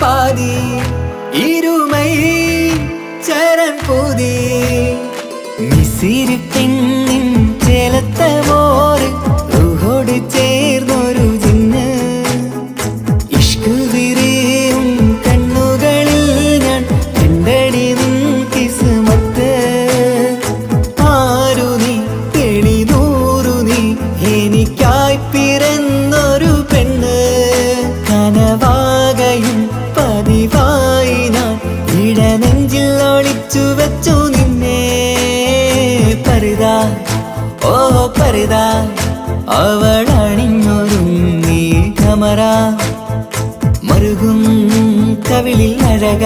പാതി ഇരുമൈ ചരൻ പൂതി മിസിരി പെണ്ണിൻ ചേലത്ത മോറ് റൂഹോട് ചേർന്നൊരു ജിന്ന് ഇഷ്ക് വിരിയും കണ്ണുകളിൽ ഞാൻ കണ്ടടി നിൻ കിസ്മത്ത് ആരു നീ തെളിനൂറു നീ എനിക്കായി പിറന്നൊരു പെണ്ണ് കനവാകയും പതിവായി ഞാൻ ഇടനെഞ്ചിൽ ഒളിച്ചു വെച്ചു നിന്നെ പരിതാ ഓ പരിതാ അവളണിഞ്ഞൊരുങ്ങി കമറ മറുകും കവിളിൽ അഴക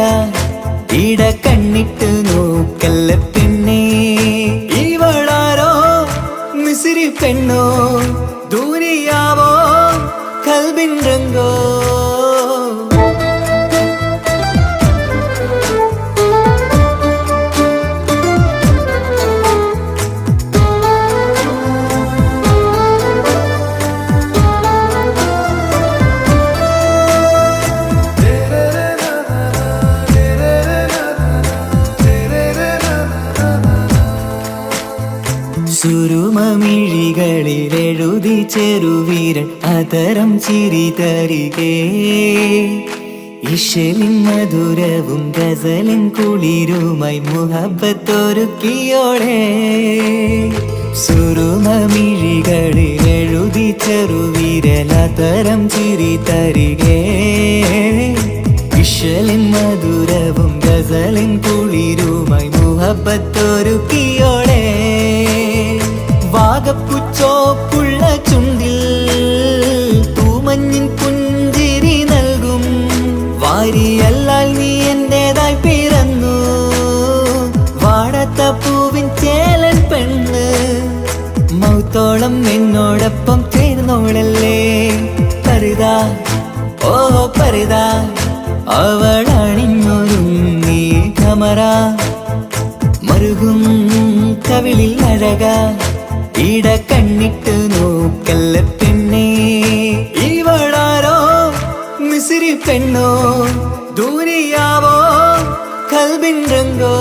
ഇട കണ്ണിട്ട് നോക്കല്ല പെണ്ണേ ഇവളാരോ മിസിരി പെണ്ണോ ദൂരിയാവോ കൽബിൻ രംഗോ സുരുമമിഴികളിൽ എഴുതി ചെറുവീരൻ അതരം ചിരി തരികേ ഇശലിൻ മധുരവും ഗസലിൻ കുളിരുമായി മുഹബത്തൊരുക്കിയോളെ സുരുമമിഴികളിൽ എഴുതി ചെറുവീരൻ അതരം ചിരി തരികേ ഇശലിൻ മധുരവും ഗസലിൻ കുളിരുമായി മുഹബത്തൊരുക്കിയോളെ വാഗപ്പുച്ചോപ്പുള്ള ചുണ്ടിൽ തൂമഞ്ഞിൻ പുഞ്ചിരി നൽകും വാരിയല്ലാൽ നീ എന്റേതായി പിറന്നു വാടാത്ത പൂവിൻ ചേലൻ പെണ്ണ് മൗത്തോളം എന്നോടൊപ്പം ചേർന്നോളല്ലേ പരിതാ ഓ പരിതാ അവളണിഞ്ഞൊരുങ്ങി കമറ മറുകും കവിളിൽ അഴക ഇട കണ്ണിട്ട് നോക്കല്ല പെണ്ണേ ഇവളാരോ മിസിരി പെണ്ണോ ദൂരിയാവോ കൽബിൻ രംഗോ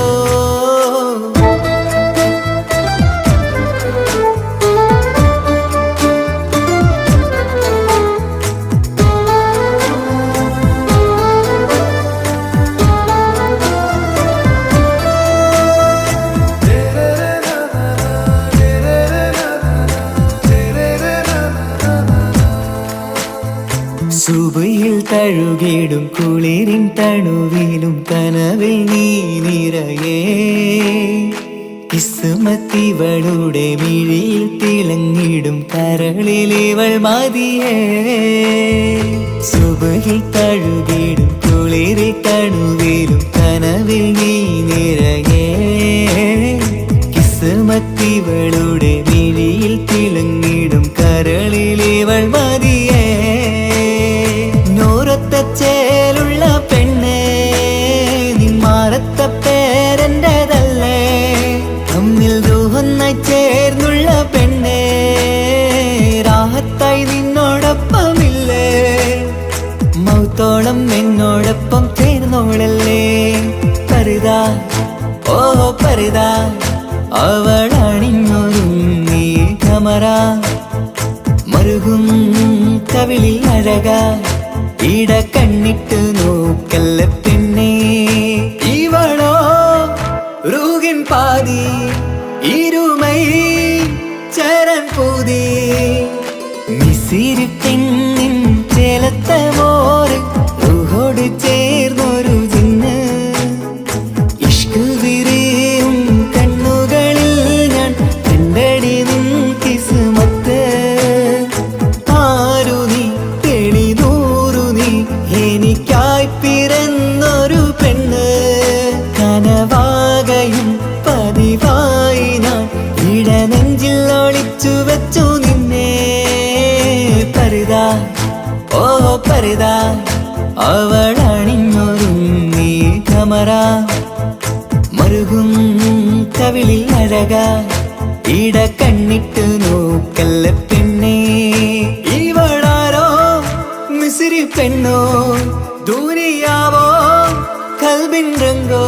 സുബയിൽ തഴുകിടും കുളിരിൻ തണുവിലും കനവിൽ നീ നിറയേ കിസ്മത്തിവളുടെ മിഴിയിൽ തിളങ്ങിടും കരളിലിവൾ മതിയേ സുബയിൽ തഴുകിടും കുളിരിൻ തണുവിലും കനവിൽ നീ നിറയേ കിസ്മത്തിവളുടെ മിഴിയിൽ തിളങ്ങിടും കരളിലിവൾ മതിയേ ചേലുള്ള പെണ്ണേ നിന്മാറത്ത പേരെന്റേതല്ലേ തമ്മിൽ ദൂഹൊന്നായി ചേർന്നുള്ള പെണ്ണേ രാഹത്തായി നിന്നോടൊപ്പമില്ലേ മൗത്തോളം എന്നോടൊപ്പം ചേർന്നോളല്ലേ പരിതാ ഓ പരിതാ അവളണിഞ്ഞൊരുങ്ങി കമറ മറുകും കവിളിൽ അഴക ഇട കണ്ണിട്ട് നോക്കല്ല പെണ്ണേ ഇവളോ റൂഹിൻ പാതി ഇരുമൈ ചരൻ പൂതി മിസിരി പെണ്ണിൻ ചേലത്ത മോറ് റൂഹോട് ചേർന്നൊരു ജിന്ന് ഇഷ്ക് വിരിയും കണ്ണുകളിൽ ഞാൻ കണ്ടടി നിൻ കിസ്മത്ത് ആരു നീ തെളിനൂറു നീ എനിക്കായി പിറന്നൊരു പെണ്ണ് കനവാകയും പതിവായി ഞാൻ ഇടനെഞ്ചിൽ ഒളിച്ചു വെച്ചു നിന്നെ പരിതാ ഓ പരിതാ അവളണിഞ്ഞൊരുങ്ങി കമറ മറുകും കവിളിൽ അഴക ഇട കണ്ണിട്ട് നോക്കല്ല പെണ്ണേ ഇവളാരോ മിസിരി പെണ്ണോ ദൂരിയാവോ കൽബിൻ രംഗോ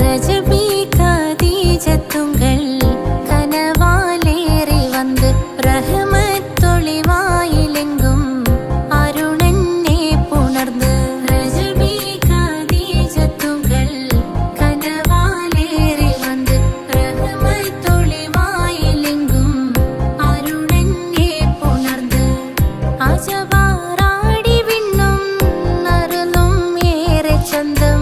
ரஜபி கதீஜத்துங்கள் கனவாலேறி வந்து ரஹமத்தொளிவாயிலெங்கும் அருணன்னே புணர்ந்து ரஜபி கதீஜத்துங்கள் கனவாலேறி வந்து ரஹமத்தொளிவாயிலெங்கும் அருணன்னே புணர்ந்து அஜபாராடி விண்ணும் அருளும் ஏറെ ചന്തം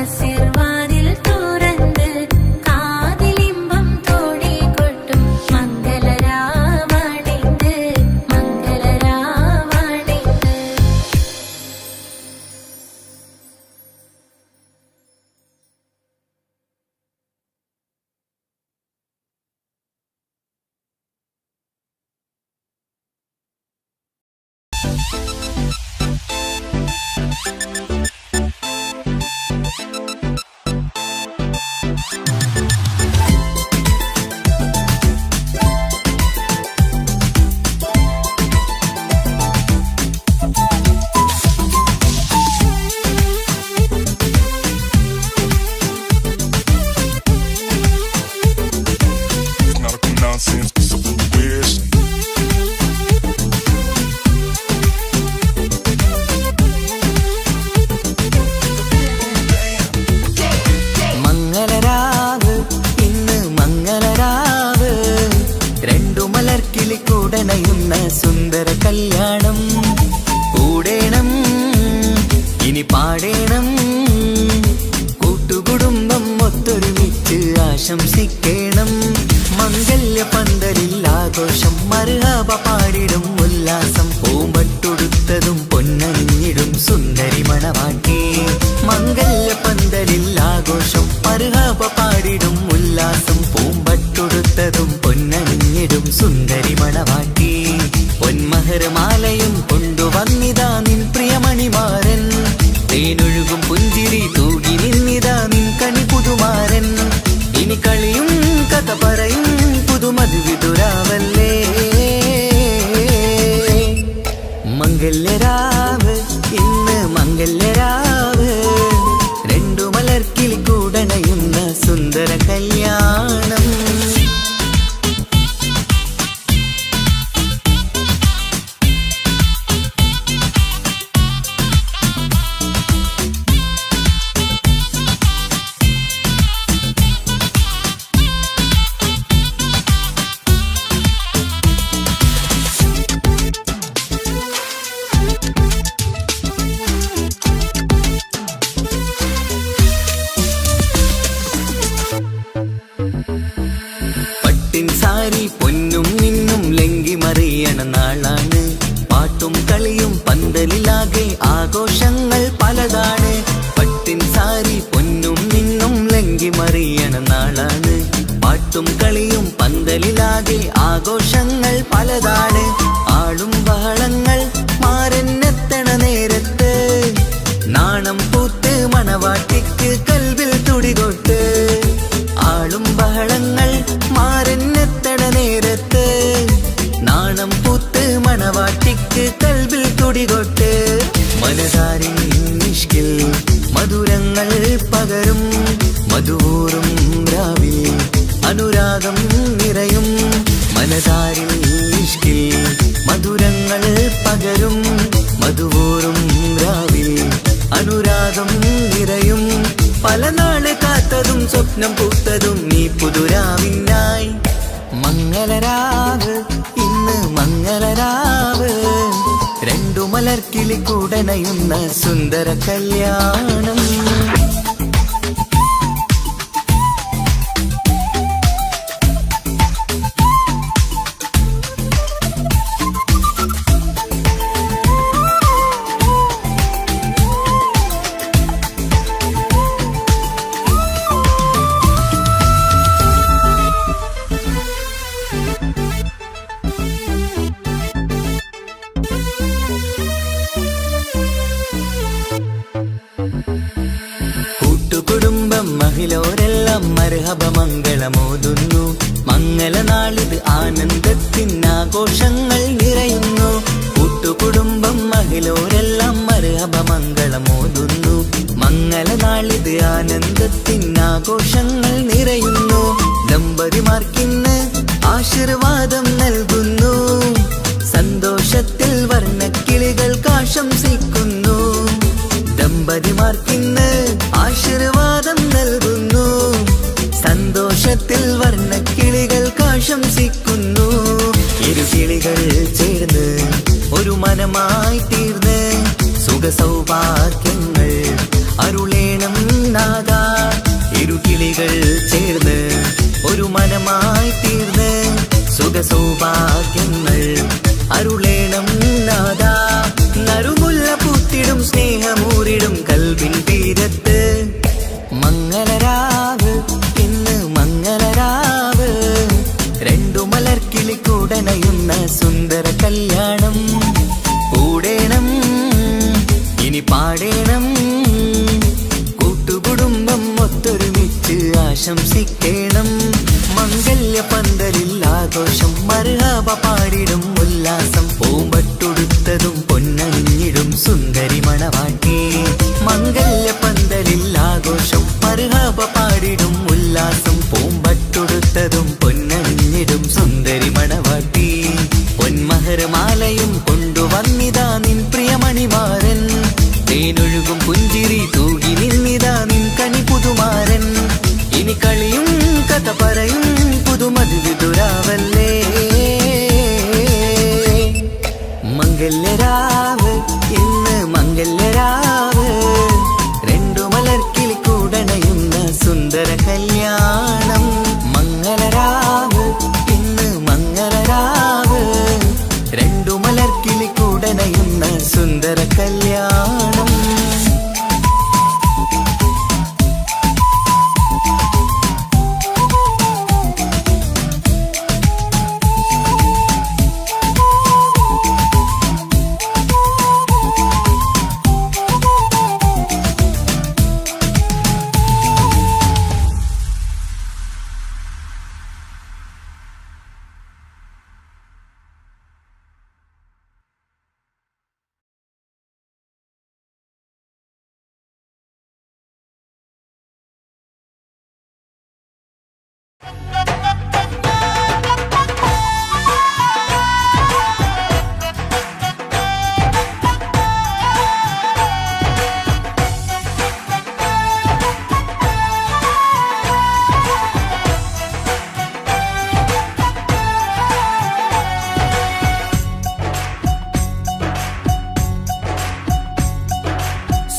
കസിർവാതിൽ തുറന്ന് കാതിലിമ്പം തോടി കൊട്ടും മംഗളരാവണിത് മംഗളരാവണിത്. Medical nonsense, simple wish. മംഗളരാവ് ഇന്ന് മംഗളരാവ് രണ്ടു മലർക്കിളി കൂടണയുന്ന സുന്ദര കല്യാണം കൂടേണം ഇനി പാടേണം കൂട്ടുകുടുംബം ഒത്തൊരുമിച്ച് ആശംസിക്കേണം മംഗല്യ പന്തലിൽ ആഘോഷം മർഹബ പാടിടും ഉല്ലാസം പൂമ്പട്ടൊടുത്തതും പൊന്നണിഞ്ഞിടും സുന്ദരി മണവാട്ടി മംഗല്യ പന്തലിൽ ആഘോഷം മർഹബ പാടിടും ഉല്ലാസം പൂമ്പട്ടൊടുത്തതും പൊന്നണിഞ്ഞിടും സുന്ദരി മണവാട്ടി പൊന്മഹർമാലയും കൊണ്ടുവന്നിതാ നിൻ പ്രിയമണിമാരൻ തേനൊഴുകും പുഞ്ചിരി തൂകി നിന്നിതാ നിൻ കണി പുതുമാരൻ ഇനി കളിയും കഥ പറയും പുതുമധുവിതുരാവല്ലേ മംഗല്യരാവ് ഇന്ന് മംഗല്യരാവ് രണ്ടു മലർക്കിളി കൂടണയുന്ന സുന്ദര കല്യാണം. പട്ടിൻ സാരി പൊന്നും നിന്നും ലങ്കി മറിയണ നാളാണ് പാട്ടും കളിയും പന്തലിലാകെ ആഘോഷങ്ങൾ പലതാണ് പട്ടിൻ സാരി പൊന്നും നിന്നും ലങ്കി മറിയണ നാളാണ് പാട്ടും കളിയും പന്തലിലാകെ ആഘോഷങ്ങൾ പലതാണ് ആളും ബഹളങ്ങൾ മാരന്നെത്തണ നേരത്ത് നാണം പൂത്ത് മണവാട്ടിക്ക് കൽവിൽ തുടികൊട്ട് ആളും ബഹളങ്ങൾ മാരന്നെത്തണ നേരത്ത് നാണം പൂത്ത് മണവാട്ടിക്ക് കൽവിൽ തുടികൊട്ട് മനതാരിൻ നിഷ്കിൽ മധുരങ്ങൾ പകരും മധുവൂറും രാവിൽ അനുരാഗം നിറയും മനതാരിൻ നിഷ്കിൽ മധുരങ്ങൾ പകരും മധുവൂറും രാവിൽ അനുരാഗം നിറയും പല നാള് കാത്തതും സ്വപ്നം പൂത്തതും നീ പുതുരാവിനായി മംഗളരാവ് ഇന്ന് മംഗളരാവ് രണ്ടു മലർക്കിളി കൂടണയുന്ന സുന്ദര കല്യാണം. കൂട്ടുകുടുംബം മഹിളോരെല്ലാം മർഹബ മംഗളമോതുന്നു മംഗളനാളിത് ആനന്ദത്തിനാഘോഷങ്ങൾ നിറയുന്നു കൂട്ടുകുടുംബം മഹിളോരെല്ലാം മർഹബ മംഗളമോതുന്നു മംഗളനാളിത് ആനന്ദത്തിനാഘോഷങ്ങൾ നിറയുന്നു ദമ്പതിമാർക്കിന്ന് ആശീർവാദം നൽകുന്നു സന്തോഷത്തിൽ വർണ്ണക്കിളികൾ ആശംസിക്കുന്നു ദമ്പതിമാർക്കിന്ന് ആശീർവാദം നൽകുന്നു സന്തോഷത്തിൽ വർണ്ണക്കിളികൾ ആശംസിക്കുന്നു ഇരുകിളികൾ ചേർന്ന് ഒരു മനമായി തീർന്ന് സുഖ സൗഭാഗ്യങ്ങൾ അരുളേണം നാഥ കിളികൾ ചേർന്ന് ഒരു മനമായി തീർന്ന് സുഖ സൗഭാഗ്യങ്ങൾ അരുളേണം നാദാ. നറുമുല്ല പൂത്തിടും സ്നേഹമൂരിടും കൽവിൻ തീരത്ത് മംഗളരാവ് ഇന്ന് മംഗളരാവ്. രണ്ടു മലർക്കിളി കൂടനയുന്ന സുന്ദര കല്യാണം കൂടേണം ഇനി പാടേണം. കൂട്ടുകുടുംബം ഒത്തൊരുമിച്ച് ആശംസിക്കേണം. മംഗല്യ പന്തലിൽ ആഘോഷം മർഹബ പാടിടും ഉല്ലാസം. പൂമ്പട്ടൊടുത്തതും പൊന്നണിഞ്ഞിടും സുന്ദരി മണവാട്ടി. മംഗല്യ പന്തലിൽ ആഘോഷം മർഹബ പാടിടും ഉല്ലാസം. പൂമ്പട്ടൊടുത്തതും പൊന്നണിഞ്ഞിടും സുന്ദരി മണവാട്ടി. പൊന്മഹർമാലയും കൊണ്ടുവന്നിതാ നിൻ പ്രിയമണിമാരൻ. തേനൊഴുകും പുഞ്ചിരി തൂകി നിന്നിതാ നിൻ കനി പുതുമാരൻ. ഇനി കളിയും കഥ പറയും പുതുമധുവിതുരാവല്ലേ. മംഗല്യരാവ് ഇന്ന് മംഗല്യരാവ്. രണ്ടു മലർക്കിളി കൂടണയുന്ന സുന്ദര കല്യാണം. മംഗളരാവ് ഇന്ന് മംഗളരാവ്. രണ്ടു മലർക്കിളി കൂടണയുന്ന സുന്ദര കല്യാണം.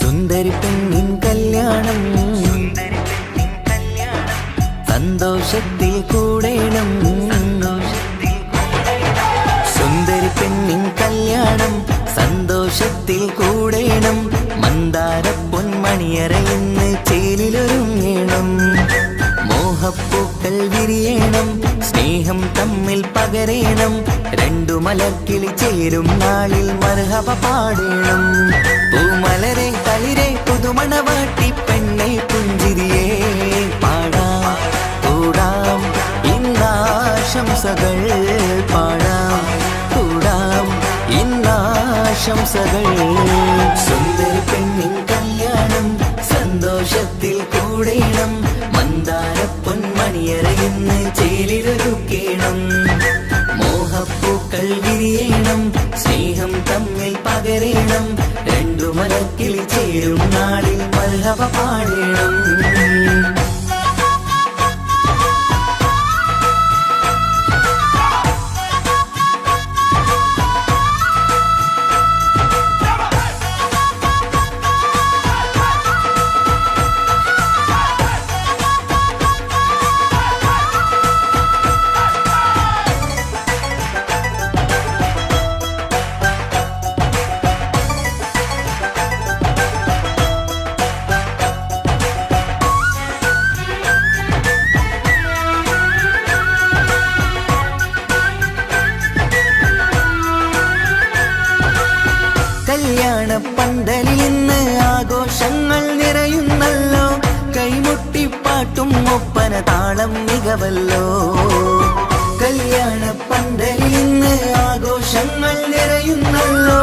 സുന്ദരി പെണ്ണിൻ കല്യാണം സന്തോഷത്തിൽ കൂടേണം. സുന്ദരി പെണ്ണിൻ കല്യാണം സന്തോഷത്തിൽ കൂടേണം. മന്ദാര പൊന്മണിയറയിന്ന് ചേലിലൊരുങ്ങേണം. മോഹപ്പൂക്കൾ വിരിയണം സ്നേഹം തമ്മിൽ പകരേണം. രണ്ടു മലർക്കിളി ചേരും നാളിൽ മർഹബ പാടേണം. പൂമലരെ തളിരെ പുതുമണവാട്ടി പെണ്ണെ പുഞ്ചിരിയേ പാടാം കൂടാം ഇന്നാശംസകൾ. പാടാം കൂടാം ഇന്നാശംസകൾ. സുന്ദരി പെണ്ണിൻ കല്യാണം സന്തോഷത്തിൽ കൂടേണം. മന്ദാര പൊന്മണിയറയിന്ന് ചേലിലൊരുക്കേണം. മോഹപ്പൂക്കൾ വിരിയണം സ്നേഹം തമ്മിൽ പകരേണം. രണ്ടു മലർക്കിളി ചേരും നാളിൽ മർഹബ പാടേണം. കല്യാണ പന്തലിൽ ഇന്ന് ആഘോഷങ്ങൾ നിറയുന്നല്ലോ. കൈമുട്ടിപ്പാട്ടും ഒപ്പന താളം മികവല്ലോ. കല്യാണ പന്തലിൽ ഇന്ന് ആഘോഷങ്ങൾ നിറയുന്നല്ലോ.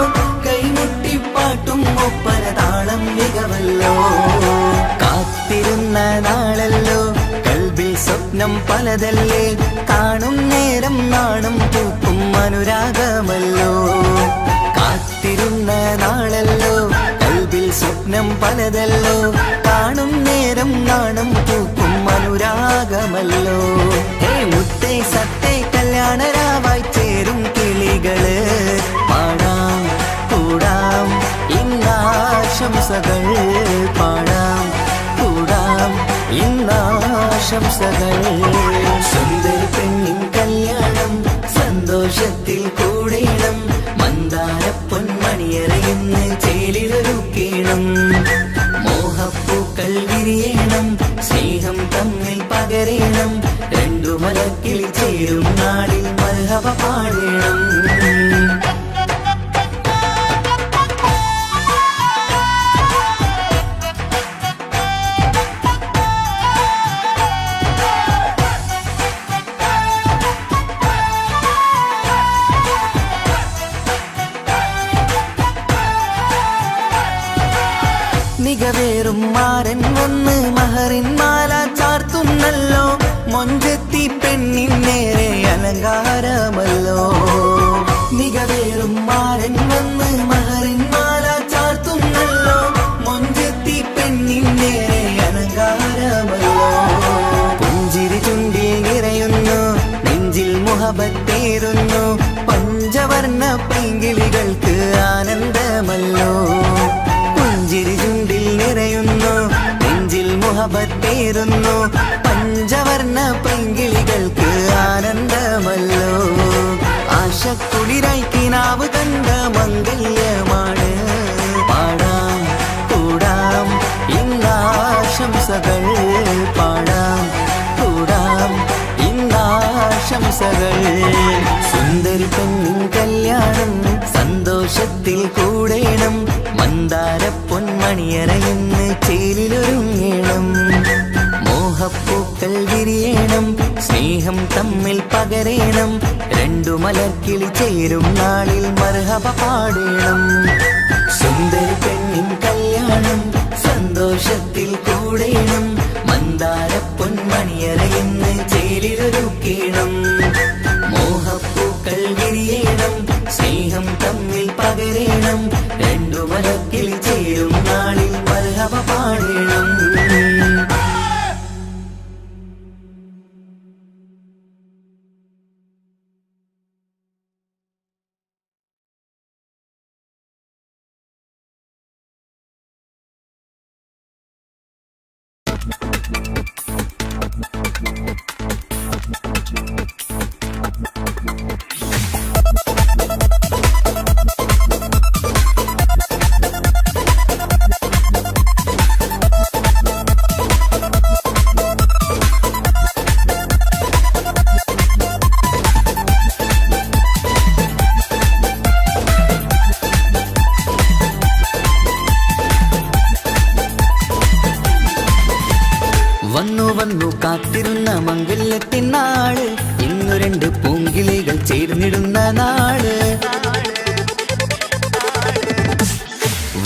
കൈമുട്ടിപ്പാട്ടും ഒപ്പന താളം മികവല്ലോ. കാത്തിരുന്ന നാളല്ലോ കൽബിൽ സ്വപ്നം പലതല്ലേ. കാണും നേരം നാണം പൂക്കും അനുരാഗമല്ലോ. കാത്തിരുന്ന നാളല്ലോ കൽബിൽ സ്വപ്നം പലതല്ലോ. കാണും നേരം നാണം പൂക്കും അനുരാഗമല്ലോ. ഹേ മുത്തേ സത്തേ കല്യാണരാവായി ചേരും കിളികള്. പാടാം കൂടാം ഇന്നാശംസകൾ. പാടാം കൂടാം ഇന്നാ ആശംസകൾ സുന്ദരി പെണ്ണിൻ കല്യാണം സന്തോഷത്തിൽ കൂടേണം മന്ദാര പൊന്മണിയറയുന്ന് ചേലിലൊരുക്കേണം മോഹപ്പൂക്കൾ വിരിയണം സ്നേഹം തമ്മിൽ പകരേണം രണ്ടു മലക്കിൽ ചേരും നാളിൽ മർഹബ പാടേണം മികവേറും മാരൻ വന്ന് മഹറിൻ മാല ചാർത്തുന്നല്ലോ മൊഞ്ചത്തി പെണ്ണിൻ നേരെ അലങ്കാരമല്ലോ മികവേറും മാരൻ വന്ന് മഹറിൻ മാല ചാർത്തുന്നല്ലോ മൊഞ്ചത്തി പെണ്ണിൻ നേരെ അലങ്കാരമല്ലോ പുഞ്ചിരി ചുണ്ടിൽ നിറയുന്നു നെഞ്ചിൽ മുഹബത്തേറുന്നു പഞ്ചവർണ്ണ പൈങ്കിളികൾക്ക് ആനന്ദമല്ലോ പുഞ്ചിരി ചുണ്ടിൽ നിറയുന്നു നെഞ്ചിൽ മുഹബത്തേറുന്നു പഞ്ചവർണ്ണ പൈങ്കിളികൾക്ക് ആനന്ദമല്ലോ ആശക്കുളിരായി കിനാവ് കണ്ട മംഗല്യമാണ് പാടാം കൂടാം ഇന്നാശംസകൾ പാടാം കൂടാം ഇന്നാശംസകൾ സുന്ദരി പെണ്ണിൻ കല്യാണം സന്തോഷത്തിൽ കൂടേണം മന്ദാര പൊന്മണിയറയുന്ന് ചേലിലൊരുങ്ങേണം മോഹപ്പൂക്കൾ വിരിയണം സ്നേഹം തമ്മിൽ പകരേണം രണ്ടു മലർക്കിളി ചേരും നാളിൽ മർഹബ പാടേണം സുന്ദരി പെണ്ണിൻ കല്യാണം സന്തോഷത്തിൽ കൂടേണം മന്ദാര പൊന്മണിയറയുന്ന് ചേലിലൊരുക്കേണം മോഹപ്പൂക്കൾ വിരിയണം സ്നേഹം തമ്മിൽ പകരേണം രണ്ടു മലക്കിൽ ചേരും നാളിൽ മർഹബ പാടേണം വന്നു വന്നു കാത്തിരുന്ന മംഗല്യത്തിൻ നാള് ഇന്നു രണ്ട് പൂങ്കിളികൾ ചേർന്നിടുന്ന നാള്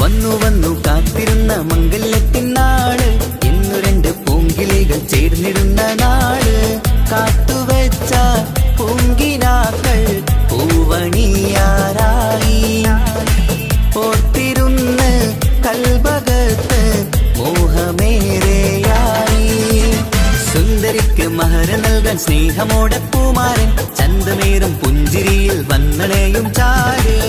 വന്നു വന്നു കാത്തിരുന്ന മംഗല്യത്തിൻ നാള് ഇന്നു രണ്ട് പൂങ്കിളികൾ ചേർന്നിടുന്ന നാള് കാത്തുവെച്ച പൂങ്കിനാക്കൾ പൂവണിയാരായി ഓർത്തിരുന്ന് കൽബകത്ത് മോഹമേറെയായി സുന്ദരിക്ക് മഹർ നൽകാൻ സ്നേഹമോടെ പൂമാരൻ ചന്തമേറും പുഞ്ചിരിയിൽ വന്നണയും ചാരേ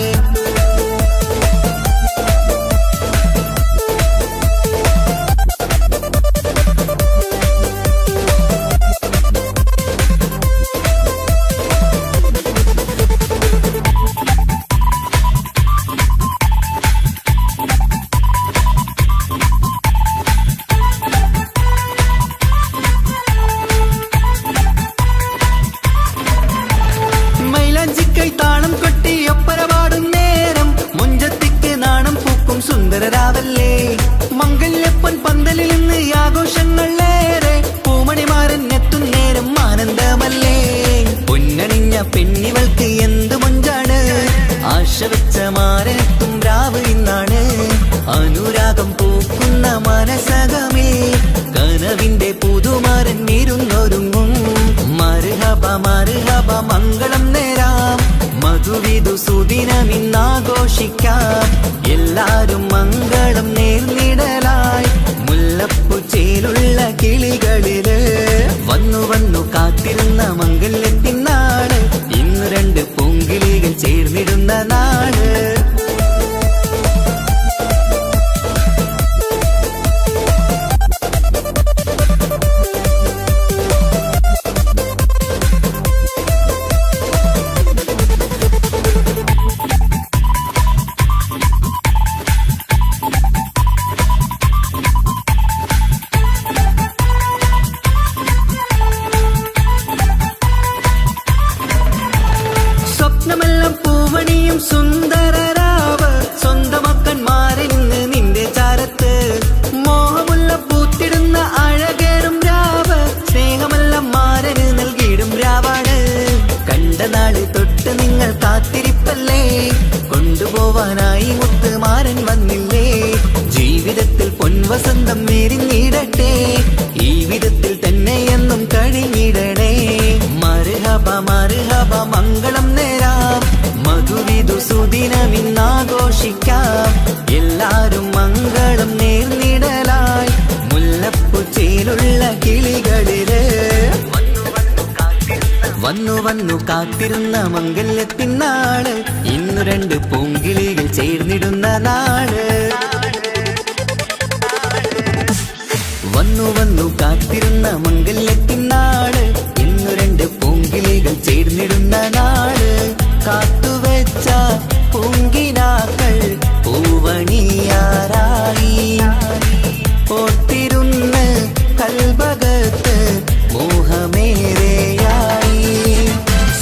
താളം കൊട്ടി ഒപ്പര പാടും നേരം മുഞ്ചത്തിക്ക് നാണം പൂക്കും സുന്ദരരാവല്ലേ മംഗല്യപ്പൊൻ പന്തലിൽ നിന്ന് ആഘോഷങ്ങളേറെ പൂമണിമാരൻ എത്തും നേരം ആനന്ദമല്ലേ പൊന്നണിഞ്ഞ പെണ്ണിവൾക്ക് എന്ത് മൊഞ്ചാണ് ആശ വെച്ച മാരനെത്തും രാവ് ഇന്നാണ് അനുരാഗം പൂക്കുന്ന മനസകമേ കനവിന്റെ പുതുമാരൻ ഇരുന്നൊരുങ്ങും മർഹബ മർഹബ മംഗളം നേരാം മധുവിധു സുദിനമിന്നാഘോഷിക്കാം എല്ലാരും മംഗളം നേർന്നിടലായി മുല്ലപ്പുച്ചയിലുള്ള കിളികളില് വന്നു വന്നു കാത്തിരുന്ന മംഗല്യത്തിൻ നാള് ഇന്ന് രണ്ട് പൂങ്കിളികൾ ചേർന്നിടുന്ന നാള് ദിനമിന്നാഘോഷിക്കാം. എല്ലാരും മംഗളം നേർന്നിടലായി മുല്ലപ്പൂച്ചേലുള്ള കിളികളില് വന്നു വന്നു കാത്തിരുന്ന മംഗല്യത്തിനാള്. ഇന്നു രണ്ട് പൂങ്കിളികൾ ചേർന്നിടുന്ന നാള്. വന്നു വന്നു കാത്തിരുന്ന മംഗല്യത്തിനാള്. ഇന്നു രണ്ട് പൂങ്കിളികൾ ചേർന്നിടുന്ന നാള്. കാത്തുവെച്ച പൂങ്കിനാക്കൾ പൂവണിയാറായി. ഓർത്തിരുന്ന് കൽബകത്ത് മോഹമേറെയായി.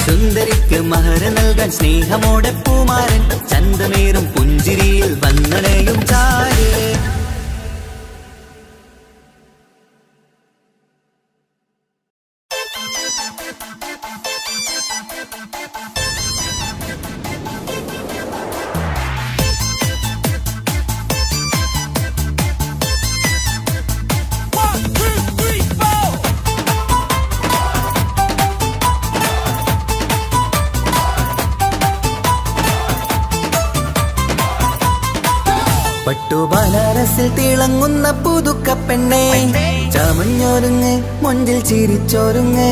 സുന്ദരിക്ക് മഹർ നൽകാൻ സ്നേഹമോടെ പൂമാരൻ. ചന്തമേറും പുഞ്ചിരിയിൽ വന്നണയും ചാര്. പട്ടുബനാരസിൽ തിളങ്ങുന്ന പുതുക്കപ്പെണ്ണെ, ചമഞ്ഞൊരുങ്ങ് മൊഞ്ചിൽ ചിരിച്ചൊരുങ്ങ്.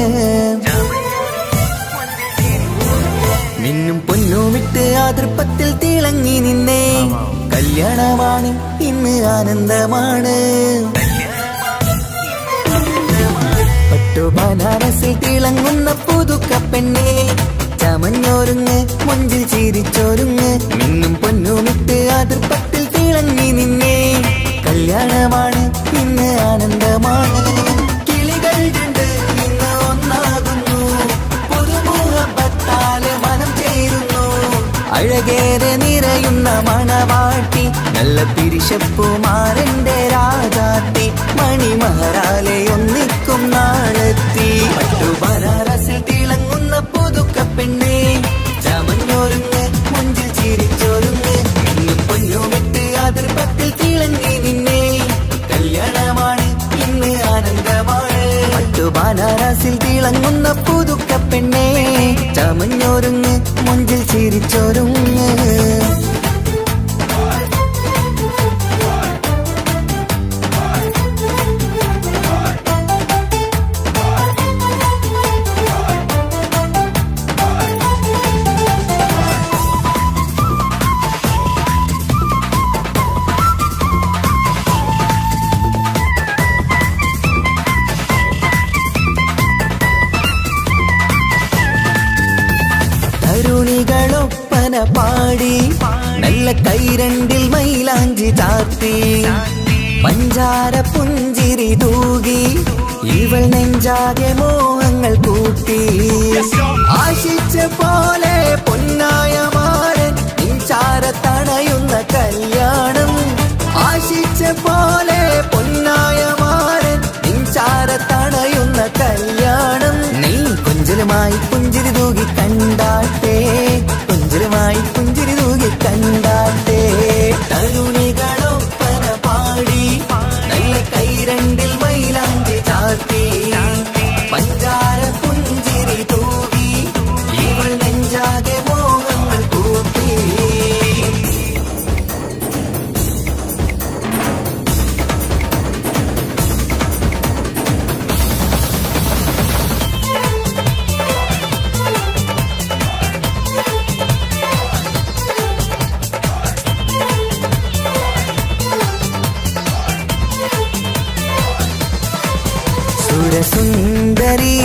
മിന്നും പൊന്നുമിട്ട് ആതൃപ്പത്തിൽ തിളങ്ങി നിന്നേ. കല്യാണമാണ് ഇന്ന് ആനന്ദമാണ്. പട്ടുബനാരസിൽ തിളങ്ങുന്ന പുതുക്കപ്പെണ്ണെ, ചമഞ്ഞൊരുങ്ങ് മൊഞ്ചിൽ ചിരിച്ചൊരുങ്ങ്. മിന്നും പൊന്നുമിട്ട് ആതൃപ്പത്തിൽ തിളങ്ങി നിന്നേ. കല്യാണമാണ് ഇന്ന് ആനന്ദമാണ്. കിളികൾ രണ്ട് ഇന്ന് ഒന്നാകുന്നു. പുതുമുഹബത്താല് മനം ചേരുന്നു. അഴകേറെ നിറയുന്ന മണവാട്ടി, നല്ല പിരിശപ്പുമാരന്റെ രാജാത്തി. മണിമഹറാലെ ഒന്നിക്കും നാളെത്തി. പട്ടുബനാരസിൽ തിളങ്ങുന്ന പുതുക്കപ്പെണ്ണെ, ചമഞ്ഞൊരുങ്ങ് മുഞ്ചിൽ ചിരിച്ചൊരുങ്ങ്. ഇന്നും പൊന്നുമിട്ട് ആതൃപ്പത്തിൽ തിളങ്ങി നിന്നേ. കല്യാണമാണ് ഇന്ന് ആനന്ദമാണ്. പട്ടുബനാരസിൽ തിളങ്ങുന്ന പുതുക്കപ്പെണ്ണെ, ചമഞ്ഞൊരുങ്ങ് മുഞ്ചിൽ ചിരിച്ചൊരുങ്ങ്. തരുണികളൊപ്പന പാടി, നല്ല കൈരണ്ടിൽ മൈലാഞ്ചി ചാർത്തി. പഞ്ചാര പുഞ്ചിരി തൂകി, ഇവൾ നെഞ്ചാകെ മോഹങ്ങൾ കൂട്ടി. ആശിച്ച പോലെ പൊന്നായ മാരൻ നിൻചാരത്തണയുന്ന കല്യാണം. ആശിച്ച പോലെ പൊന്നായ മാരൻ നിൻചാരത്തണയുന്ന കല്യാണം. നീ കൊഞ്ചലുമായി പുഞ്ചിരി തൂകി കണ്ടാട്ടെ, കൊഞ്ചലുമായി പുഞ്ചിരി തൂകി കണ്ടാട്ടെ. തരുണികളൊപ്പന പാടി, നല്ല കൈരണ്ടിൽ മൈലാഞ്ചി ചാർത്തി. പഞ്ചാര പുഞ്ചിരി തൂകി, ഇവൾ നെഞ്ചാകെ മോഹങ്ങൾ കൂട്ടി. സുരസുന്ദരി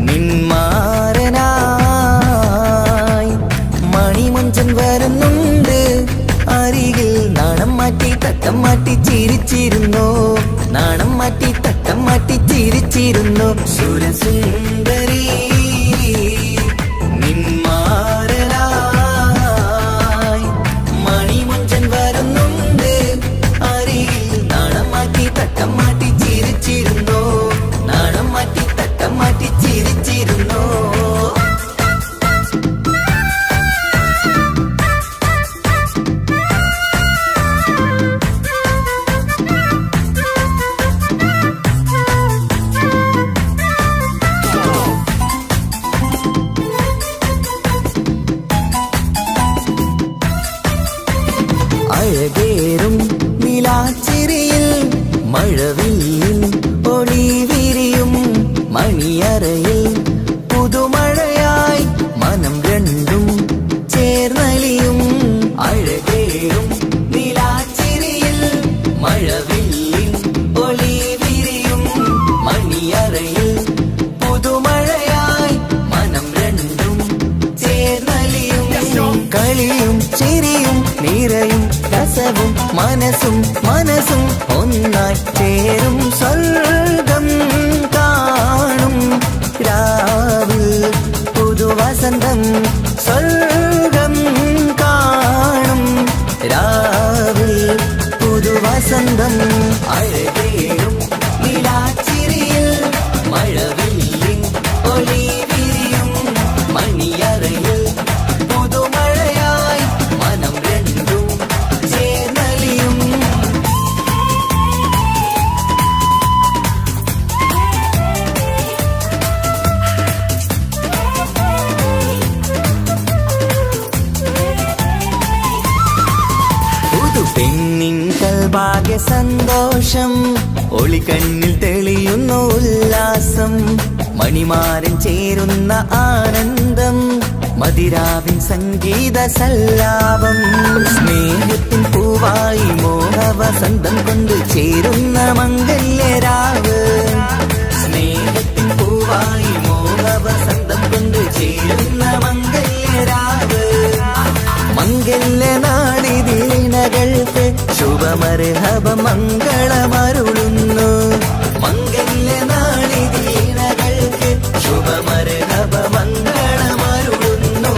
നിന്മാരനായി മണിമഞ്ചൻ വരുന്നുണ്ട് അരികിൽ. നാണം മാറ്റി തട്ടം മാറ്റി ചിരിച്ചിരുന്നു. നാണം മാറ്റി തട്ടം മാറ്റി ചിരിച്ചിരുന്നു. സുരസുന്ദരി നിന്മാരനായി മണിമഞ്ചൻ വരുന്നുണ്ട് അരികിൽ. നാണം മാറ്റി തട്ടം മാറ്റി ചിരിച്ചിരുന്നു. നാണം മാറ്റി തട്ടം മാറ്റി ചിരിച്ചിരുന്നു. മഴവില്ലിൻ ഒളി വിരിയും മണിയറയിൽ പുതുമഴയായി മനം രണ്ടും ചേർന്നലിയും അഴകേറും നിലാച്ചിരിയിൽ മഴവില്ലിൻ ഒളി വിരിയും മണിയറയിൽ പുതുമഴയായി മനം രണ്ടും ചേർന്നലിയും കളിയും ചിരിയും നിറയും രസവും മനസ്സും മനസ്സും ഒന്നായി ചേരും സ്വർഗം കാണും രാവിൽ പുതുവസന്തം സ്വർഗം കാണും രാവിൽ പുതുവസന്തം അഴകേറും നിലാച്ചിരിയിൽ മഴവില്ലിൻ ഒളി വിരിയും മണിയറയിൽ പുതുമഴയായി മനം രണ്ടും ചേർന്നലിയും പുതു പെണ്ണിൻ കൽഭാഗ്യ സന്തോഷം ഒളികണ്ണിൽ തെളിയുന്ന ഉല്ലാസം മണിമാരൻ ചേരുന്ന ആനന്ദം മതിരാവിൻ സംഗീത സല്ലാപം സ്നേഹത്തിൻ പൂവായി മോഹവസന്തം കൊണ്ട് ചേരുന്ന മംഗല്യരാവ് സ്നേഹത്തിൻ പൂവായി മോഹവസന്തം കൊണ്ട് ചേരുന്ന മംഗല്യരാവ് മംഗല്യനാളിതിണകൾക്ക് ശുഭമർഹബ മംഗളമരുളുന്നു മംഗല്യനാളിതിണകൾക്ക് ശുഭമർഹബ മംഗളമരുളുന്നു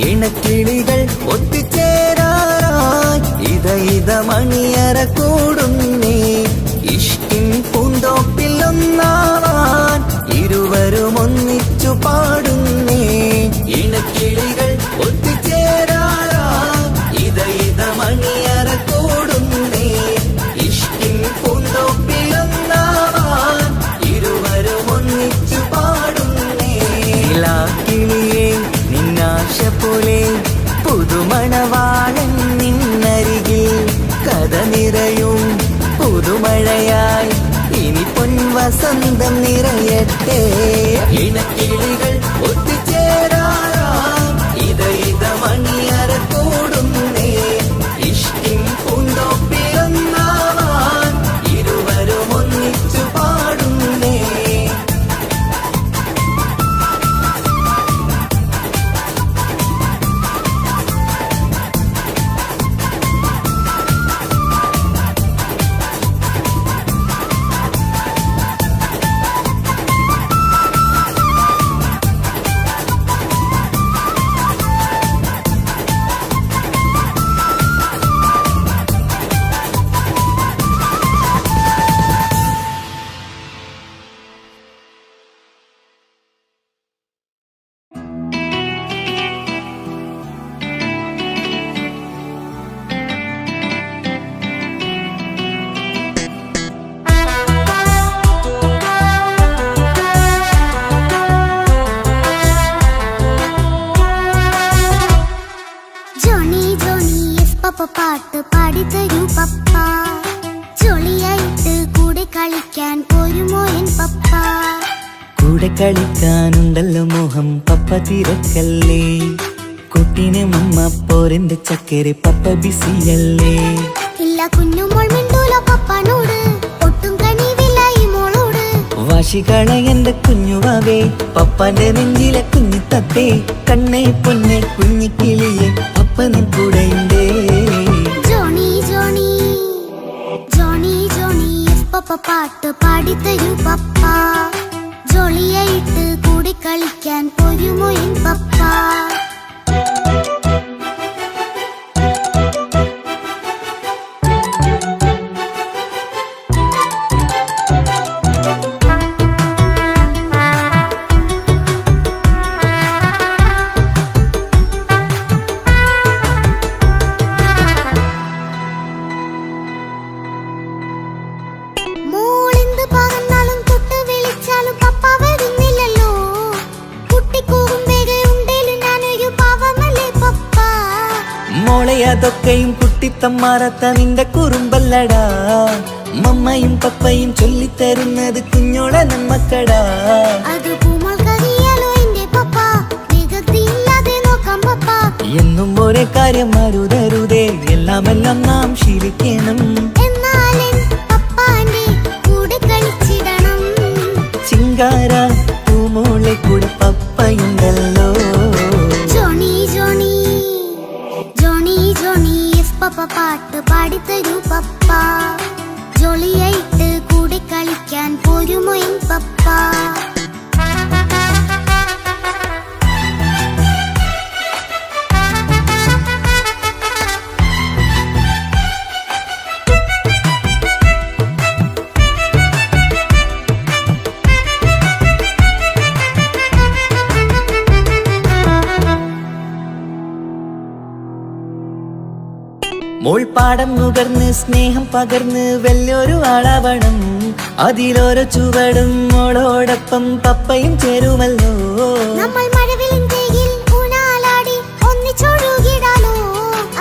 ഇണക്കിളികൾ ഒത്തുചേരാറായി ഇത മണിയറ കൂടുന്നേ ഇഷ്കിൻ പൂന്തോപ്പിൽ ഒന്നാവാൻ ഇരുവരും ഒന്നിച്ചു പാടുന്നേ ഇണക്കിളികൾ ഒത്തുചേരാറായി ഇത മണിയറ കൂടുന്നേ ഇഷ്കിൻ പൂന്തോപ്പിൽ ഒന്നാവാൻ ഇരുവരും ഒന്നിച്ചു പാടുന്നേ കിളിയേ നിന്നാശ പോലെ പുതുമണവാളൻ നിന്നരികിൽ കഥ നിറയും പുതുമഴയായി ഇനി പൊൻവസന്തം നിറയട്ടെ ഇണക്കിളികൾ ഒത്തുചേരാറാം ഇത മണിയറ കൂടുന്നേ ഇഷ്കിൻ പൂന്തോപ്പിലൊന്നാവാൻ ഇരുവരും ഒന്നിച്ചു പാടുന്നേ പപ്പ പാട്ട് പാടിത്തരൂ പപ്പ ജോളിയായിട്ട് കൂടെ കളിക്കാൻ പോരുമോ എൻ പപ്പ കൂടെ കളിക്കാനുണ്ടല്ലോ മോഹം പപ്പ തിരക്കല്ലേ കുട്ടീനെ മമ്മ പോരെന്റെ ചക്കരെ പപ്പ ബിസിയല്ലേ ഇല്ല കുഞ്ഞുമോൾ മിണ്ടൂലോ പപ്പനോട് ഒട്ടും കണിവില്ല ഈ മോളോട് വാശികള എന്റെ കുഞ്ഞുവാവേ പപ്പാന്റെ നെഞ്ചിലെ കുഞ്ഞു തത്തേ കണ്ണേ പൊന്നെ കുഞ്ഞിക്കിളിയെ പപ്പനും കൂടെയുണ്ടേ ജോണി ജോണി ജോണി ജോണി പപ്പ പാട്ട് പാടിത്തരൂ പപ്പ ജോളിയായിട്ട് കൂടെ കളിക്കാൻ പോരുമോ എൻ പപ്പ മോളെ അതൊക്കെയും കുട്ടിത്തമ്മാറത്ത നിന്റെ കുറുമ്പല്ലടാ. മമ്മയും പപ്പയും ചൊല്ലിത്തരുന്നത് കുഞ്ഞോളെ നമ്മക്കടാ. അത് പൂമോൾക്കറിയാലോ എന്റെ പപ്പ, വികൃതിയില്ലാതെ നോക്കാം പപ്പ. എന്നും ഒരേ കാര്യം അരുതരുതേ, എല്ലാം നാം ശീലിക്കണം. എന്നാലും പപ്പാന്റെ കൂടെ കളിച്ചിടണം. ചിങ്കാര പൂമോളെ കൂടെ പപ്പയുണ്ടല്ലോ. Johnny Johnny Johnny Johnny yes papa പാട്ട് പാടിത്തരൂ പപ്പ. ജോളിയായിട്ട് കൂടെ കളിക്കാൻ പോരുമോ എൻ പപ്പ. മോൾ പാടം നുകർന്ന് സ്നേഹം പകർന്ന് വലിയൊരു ആളാവണം. അതിലോരോ ചുവടും മോളോടൊപ്പം പപ്പയും ചേരുമല്ലോ. നമ്മൾ മഴവിലിൻ ഊനാലാടി ഒന്നിച്ചൊഴുകിടാലോ.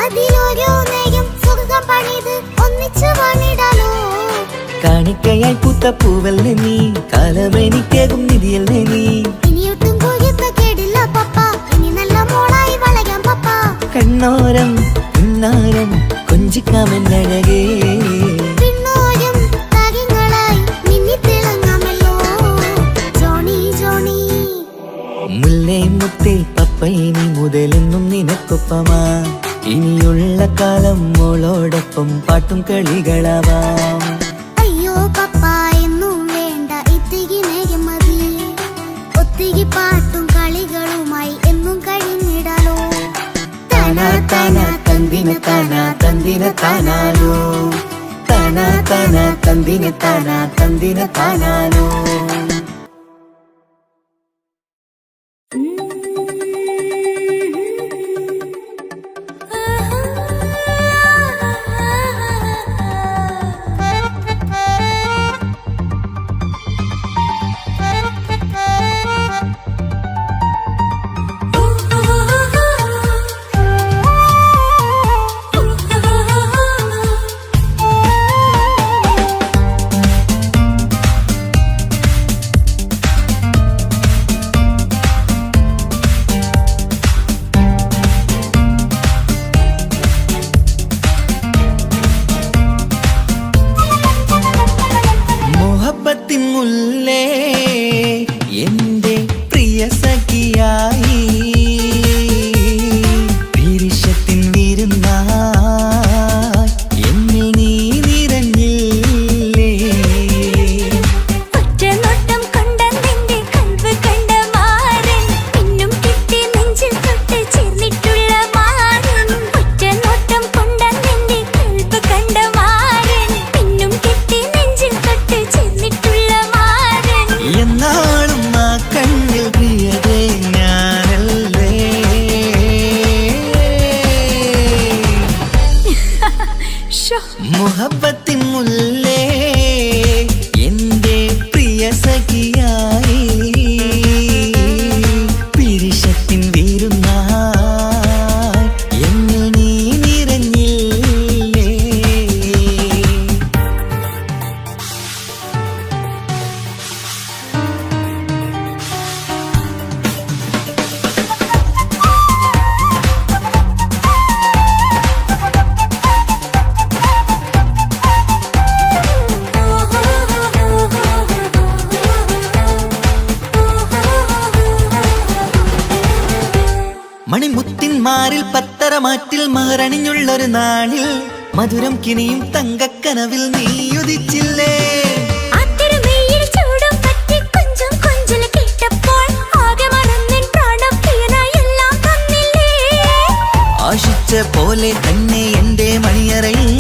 അതിലോരോ നേരം സുഖം പണിത് ഒന്നിച്ചു വാണിടാലോ. കാണിക്കയായി പൂത്ത പൂവല്ലേ നീ, കാലമെനിക്കേകും നിധിയല്ലേ നീ. ഇനിയൊട്ടും കുരുത്ത കേടില്ല പപ്പ, ഇനി നല്ല മോളായി വളരാം പപ്പ. കണ്ണോരം പിന്നാരം കൊഞ്ചിക്കാമെന്നഴകേ. പിന്നോരം താരങ്ങളായി മിന്നിത്തിളങ്ങാമല്ലോ. ജോണി ജോണി മുല്ലേ മുത്തേ പപ്പ ഇനി മുതലെന്നും നിനക്കൊപ്പമാ. ഇനിയുള്ള കാലം മോളോടൊപ്പം പാട്ടും കളികളാവാം. അയ്യോ പപ്പ എന്നും വേണ്ട ഇത്തിരി നേരം മതി. ഒത്തിരി പാട്ടും കളികളുമായി എന്നും കഴിഞ്ഞിടാലോ. താനാ താനാ തന്തിന താനാ തന്തിന താനാലോ. താനാ താനാ തന്തിന താനാ തന്തിന താനാലോ. മുല്ലേ എന്റെ പ്രിയ സഖിയായി പിരിശത്തിൻ വിരുന്നായി എന്നിൽ നീ നിറഞ്ഞില്ലേ. ഒറ്റനോട്ടം കൊണ്ട നിന്റെ കൽവ് കണ്ട മാരൻ, പിന്നും കിട്ടി നെഞ്ചിൽ തൊട്ട് ചേർന്നിട്ടുള്ള മാരൻ. ഒറ്റനോട്ടം കൊണ്ട നിന്റെ കൽവ് കണ്ട മാരൻ, പിന്നും കിട്ടി നെഞ്ചിൽ തൊട്ട് ചേർന്നിട്ടുള്ള മാരൻ. എന്നാളും ആ കണ്ണിൽ പ്രിയതേ ഞാനല്ലേ. ഷോ മുഹബത്തിൻ മുല്ലേ എന്റെ പ്രിയ സഖിയായി പിരിശത്തിൻ വിരുന്നായി എന്നിൽ നീ നിറഞ്ഞില്ലേ. മണിമുത്തിന്മാരിൽ പത്തരമാറ്റിൽ മഹറണിഞ്ഞുള്ളൊരു നാളിൽ മധുരം കിനിയും തങ്കക്കനവിൽ നീയുദിച്ചില്ലേ. ആത്തിരമേയിൽ ചൂടും പറ്റി കൊഞ്ചും കൊഞ്ചല് കേട്ടപ്പോൾ ആകെ മറന്നിൻ പ്രാണം പ്രിയനായി എല്ലാം തന്നില്ലേ. ആശിച്ച പോലെ തന്നെ എന്റെ മണിയറയിൽ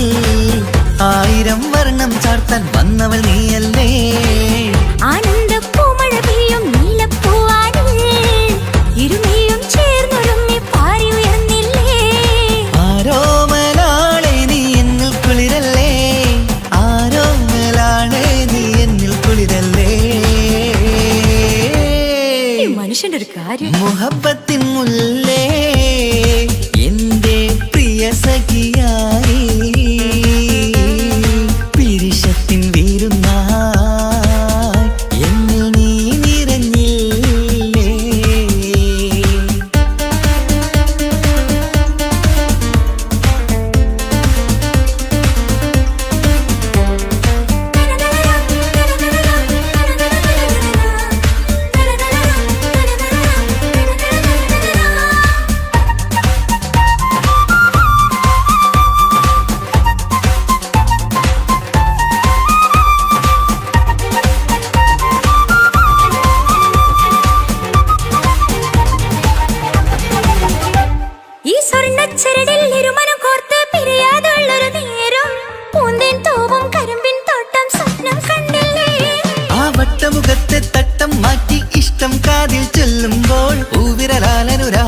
1000 വർണ്ണം ചാർത്താൻ വന്നവൾ നീയല്ലേ. ആനന്ദ പൂമഴ പെയ്യും നീലപ്പൂവാനിൽ ഇരുമയും ചേർന്നൊരുങ്ങി പാറി ഉയർന്നില്ലേ. ആരോമലാളെ നീ എന്നിൽ കുളിരല്ലേ. ആരോമലാളെ നീ എന്നിൽ കുളിരല്ലേ. മനുഷ്യന്റെ ഒരു കാര്യം. മുഹബത്തിൻ മുല്ലേ എന്റെ പ്രിയ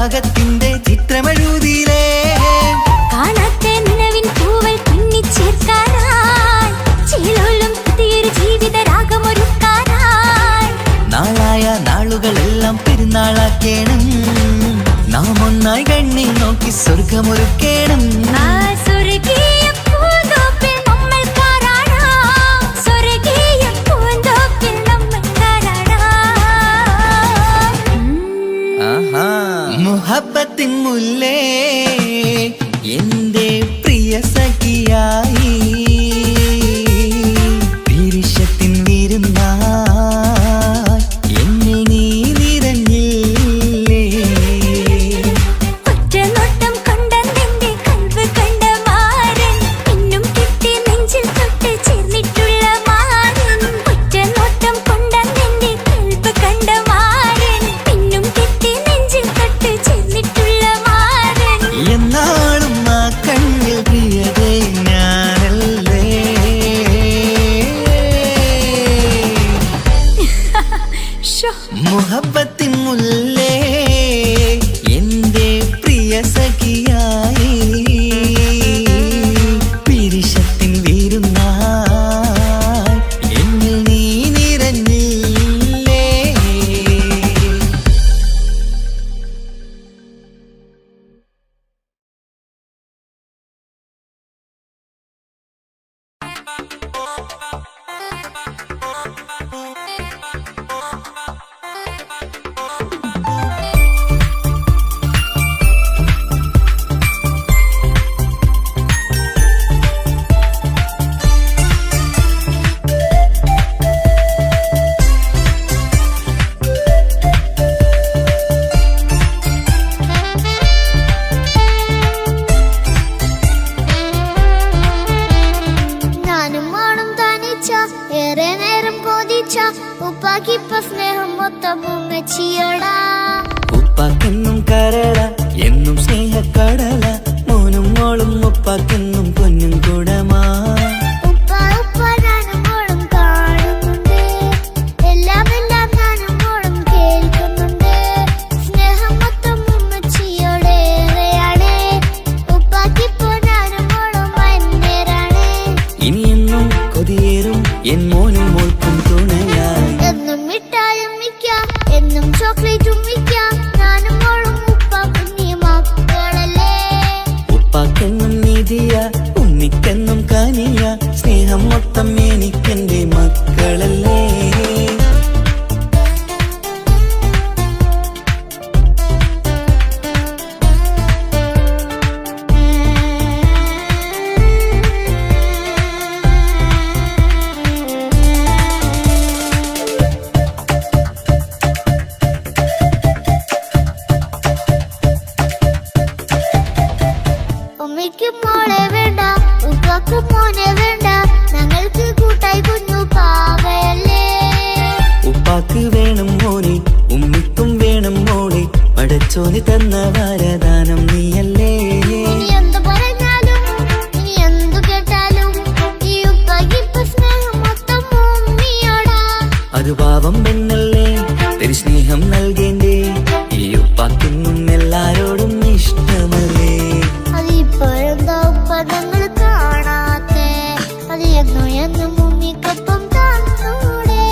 ത്യാഗത്തിന്റെ ചിത്രമെഴുതിയിലേ കാണാത്ത നിലവിൻ പൂവൽ തുന്നിച്ചേർക്കാനായി ചേലോലും പുതിയൊരു ജീവിത രാഗമൊരുക്കാനായി നാളായ നാളുകളെല്ലാം പെരുന്നാളാക്കേണം നാം ഒന്നായി കണ്ണിൽ നോക്കി സ്വർഗമൊരുക്കേണം ആ സ്വർഗീയ പൂന്തോപ്പിൽ നമ്മൾ കാരാടാം സ്വർഗീയ പൂന്തോപ്പിൽ നമ്മൾ കാരാടാം മുഹബത്തിൻ മുല്ലേ എന്റെ പ്രിയ സഖിയായി പിരിശത്തിൻ വിരുന്നായി എന്നെ നീ നിറഞ്ഞില്ലേ ഒറ്റ നോട്ടം കൊണ്ട നിന്റെ കൽവ് കണ്ട മാരൻ പിന്നും കിട്ടി നെഞ്ചിൽ തൊട്ട് ചേർന്നിട്ടുള്ള മാരൻ ഒറ്റ നോട്ടം കൊണ്ട നിന്റെ കൽവ് കണ്ട മാരൻ പിന്നും കിട്ടി നെഞ്ചിൽ തൊട്ട് ചേർന്നിട്ടുള്ള മാരൻ എന്നാളും ആ കണ്ണിൽ പ്രിയതേ ഞാനല്ലേ ഷോ മുഹബത്തിൻ മുല്ലേ എന്റെ പ്രിയ സഖിയായി പിരിശത്തിൻ വിരുന്നായി എന്നിൽ നീ നിറഞ്ഞില്ലേ ഞാനും ആണും തനിച്ച ഏറെ നേരം കൊതിച്ച ഉപ്പാക്കിപ്പ സ്നേഹം മൊത്തം ഉമ്മച്ചിയോടാ ഉപ്പാക്കെന്നും കരള എന്നും സ്നേഹക്കടല മോനും മോളും ഉപ്പാക്കെന്നും പൊന്നും കുടമാ ഉപ്പ ഉപ്പ ഞാനും മോളും കാണുന്നുണ്ട് എല്ലാം ഞാനും മോളും കേൾക്കുന്നുണ്ട് സ്നേഹം മൊത്തം ഉമ്മച്ചിയോടേറെയാണ് ഉപ്പാക്കിപ്പോ ഞാനും മോളും അന്യരാണ് ഇനിയെന്നും കൊതിയേറും എൻ മോനും മോൾക്കും തുണയായി എന്നും മിഠായും മിക്കാം എന്നും ചോക്ലേറ്റും മിക്കാം ഞാനും മോളും ഉപ്പ കുഞ്ഞി മക്കളല്ലേ ഉപ്പാക്കെന്നും നീതിയ ഉണ്ണിക്കെന്നും കാനിയ സ്നേഹം മൊത്തം എനിക്കെന്റെ മക്കളല്ലേ ഉമ്മയ്ക്കും മോളെ വേണ്ട ഉപ്പാക്കും മോനെ വേണ്ട ഞങ്ങൾക്ക് കൂട്ടായി കുഞ്ഞു പാവയല്ലേ ഉപ്പാക്ക് വേണം മോനെ ഉമ്മിക്കും വേണം മോളെ പടച്ചോന് തന്ന വരദാനം നീയല്ലേ ഇനി എന്ത് പറഞ്ഞാലും ഇനി എന്തു കേട്ടാലും ഈ ഉപ്പാക്കിപ്പ സ്നേഹം മൊത്തം ഉമ്മിയോടാ അത് പാവം പെണ്ണല്ലേ ഒരു സ്നേഹം നൽകേണ്ടേ ഈ ഉപ്പാക്കെന്നും എല്ലാരോടും ഇഷ്ടമല്ലേ അതിപ്പോഴെന്താ ഉപ്പ ഞങ്ങൾ കാണാത്തെ അത് എന്നും ഉമ്മിക്കൊപ്പം തന്നൂടെ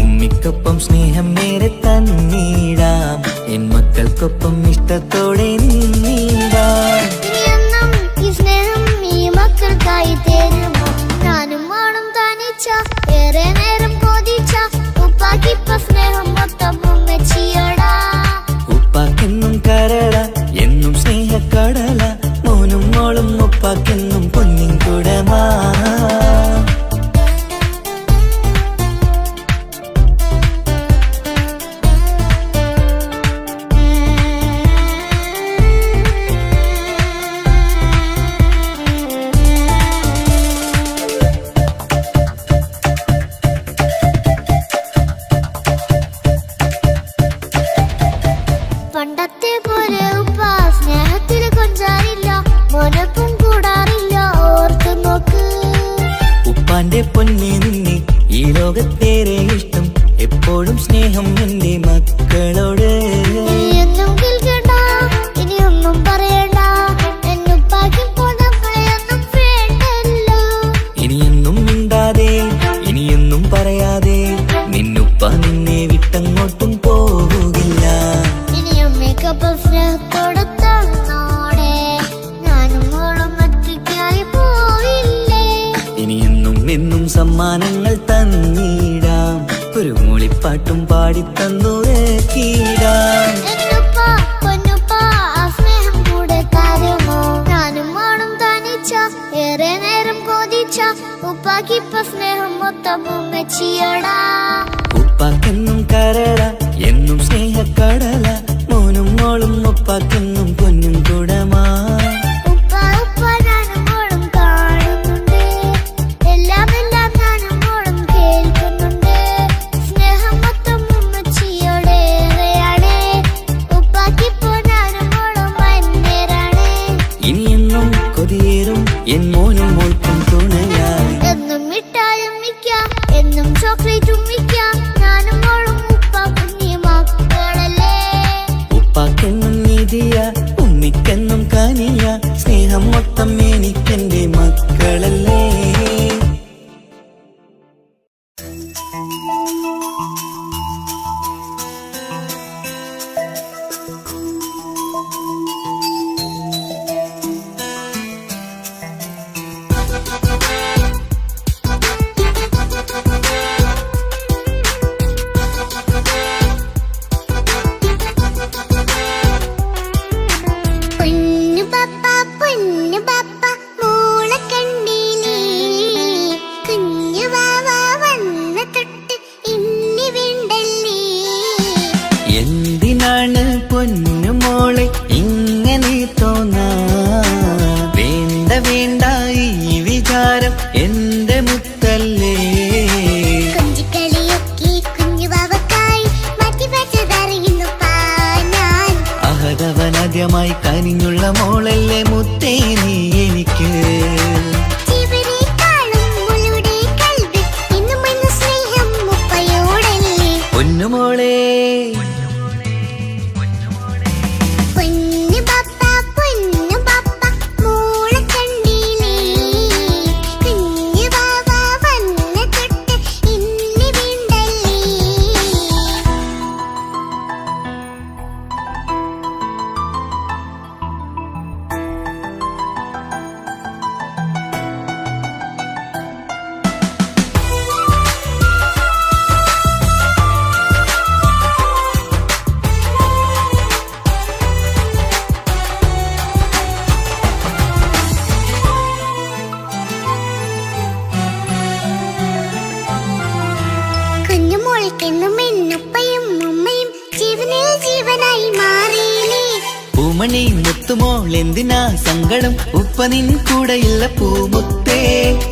ഉമ്മിക്കൊപ്പം സ്നേഹം നേരെ തന്നീടാം എൻ മക്കൾക്കൊപ്പം ഇഷ്ടത്തോടെ നിന്നീടാം ഇനി എന്നും ഈ സ്നേഹം ഈ മക്കൾക്കായി തരുമോ ഞാനും ആണും തനിച്ച ഏറെ നേരം കൊതിച്ച ഉപ്പാക്കിപ്പ സ്നേഹം മൊത്തം ഉമ്മച്ചിയോടാ ഉപ്പാക്കെന്നും കരള എന്നും സ്നേഹക്കടല മോനും മോളും ഉപ്പാക്കെന്നും പൊന്നിൻ കുടമാ പണ്ടത്തെ പോലെ ഉപ്പ സ്നേഹത്തിൽ കൊഞ്ചാറില്ല മോനൊപ്പം കൂടാറില്ല ഓർത്തു നോക്ക് ഉപ്പാന്റെ പൊന്നെ നിന്നെ ഈ ലോകത്തേറെ ഇഷ്ടം എപ്പോഴും സ്നേഹം എന്റെ മക്കളോട് ഇനി എന്നും കേൾക്കണ്ട സമ്മാനങ്ങൾ തന്നിടാം, ഒരു മൂളിപ്പാട്ടും പാടിത്തന്നു കീടാം. ഏറെ നേരം കൊതിച്ച ഉപ്പാക്കിപ്പ സ്നേഹം മൊത്തം ഉമ്മച്ചിയടാ. ഉപ്പാക്കെന്നും കരള എന്നും സ്നേഹക്കടല, മോനും മോളും ഉപ്പാക്കെന്നും പൊന്നും കുടമാ. ഉപ്പ ഉപ്പ ഞാനും മോളും കാണുന്നുണ്ട്, എല്ലാം എല്ലാം ഞാനും മോളും കേൾക്കുന്നുണ്ട്. സ്നേഹം മൊത്തം ഉമ്മച്ചിയോടേറെയാണ്, ഉപ്പാക്കിപ്പോ ഞാനും മോളും അന്യരാണ്. ഇനിയെന്നും കൊതിയേറും എൻ മോനും മോൾക്കും തുണയായി. എന്നും മിഠായും മിക്കാം, എന്നും ചോക്ലേറ്റും മിക്കാം, ഞാനും മോളും ഉപ്പാക്കും നീ മക്കളല്ലേ. ഉപ്പാക്കെന്നും നീതിയ ഉമ്മിക്കെന്നും കനിയ, സ്നേഹം മൊത്തം എനിക്കെന്റെ മക്കളല്ലേ. പൊന്നു പപ്പ മോളെ കണ്ടീലേ, കുഞ്ഞു വാവ വന്ന തൊട്ട് ഇന്നി വേണ്ടല്ലേ. എന്തിനാണ് പൊന്നു മോളെ ഇങ്ങനെ തോന്നാ, വേണ്ട വേണ്ട ഈ വിചാരം എന്റെ മുത്തല്ലേ. കൊഞ്ചിക്കളിയൊക്കെ കുഞ്ഞു വാവക്കായി മാറ്റി വെച്ചതറിയുന്നു ഞാൻ. അഹതവനാദ്യമായി കനിഞ്ഞുള്ള മോളല്ലേ മുത്തേ നീ എനിക്ക്. ജീവനേക്കാളും മോളുടെ കൽവിൽ എന്നും എന്നും സ്നേഹം ഉപ്പയോടല്ലേ. പൊന്നുമോളെ പൊന്നു പപ്പ മോളെ കണ്ടീലേ, കുഞ്ഞു വാവ വന്ന തൊട്ട് ഇന്നി വേണ്ടല്ലേ. കുഞ്ഞുമോൾക്കെന്നും എന്നുപ്പയും ഉമ്മയും ജീവനിൽ ജീവനായി മാറിയില്ലേ. പൂമണി മുത്തുമോൾ എന്തിനാ സങ്കടം, ഉപ്പ നിൻ കൂടെയില്ല പൂമുത്തേ.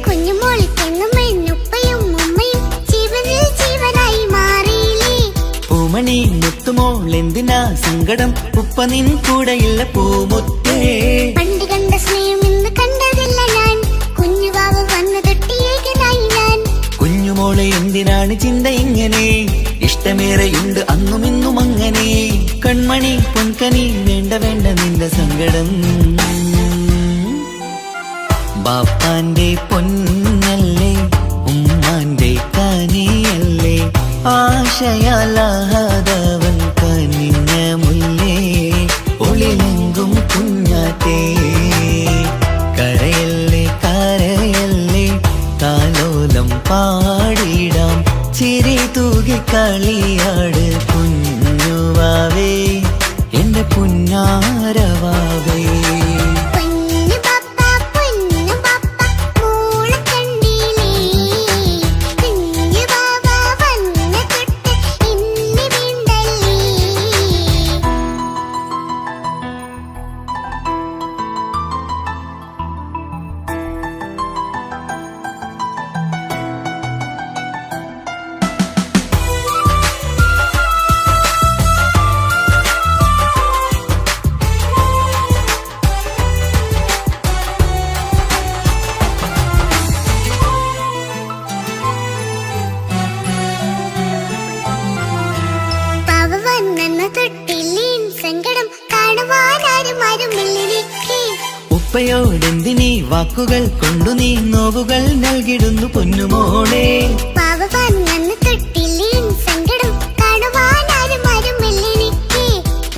കുഞ്ഞുമോൾക്കെന്നും എന്നുപ്പയും ഉമ്മയും ജീവനിൽ ജീവനായി മാറിയില്ലേ. പൂമണി മുത്തുമോൾ എന്തിനാ സങ്കടം, ഉപ്പ നിൻ കൂടെയില്ല പൂമുത്തേ. പണ്ട് കണ്ട സ്നേഹം ഇന്ന് കണ്ടതില്ല ഞാൻ, കുഞ്ഞുവാവ് വന്നു തൊട്ടിയേകനായി ഞാൻ. കുഞ്ഞുമോളെ എന്തിനാണ് ചിന്ത ഇങ്ങനെ, ഇഷ്ടമേറെയുണ്ട് അന്നും ഇന്നും അങ്ങനെ. കൺമണി പൊൻകനി വേണ്ട വേണ്ട നിന്റെ സങ്കടം. ബാപ്പാന്റെ പൊന്നല്ലേ ഉമ്മാന്റെ കനിയല്ലേ, ആശയാലാഹാദവൻ കനിഞ്ഞ മുല്ലേ. ഒളിലെങ്കും കുഞ്ഞാറ്റേ കരയല്ലേ കരയല്ലേ, താലോലം പാടിടാം ചിരി തൂകി കളിയാട്. കുഞ്ഞുവാവേ എന്റെ പുന്നാരവാവേ. പൊന്നു പപ്പ മോളെ കണ്ടീലേ, കുഞ്ഞു വാവ വന്ന തൊട്ട് ഇന്നി വേണ്ടല്ലേ. പാവ വന്നെന്ന തൊട്ടില്ലേ സങ്കടം കാണുവാനാരും ആരുമില്ലെനിക്ക്. ഉപ്പയോടെന്തിനീ വാക്കുകൾ കൊണ്ടു നീ നോവുകൾ നൽകിടുന്നു പൊന്നുമോളെ. പാവ വന്നെന്ന തൊട്ടില്ലേ സങ്കടം കാണുവാനാരും ആരുമില്ലെനിക്ക്.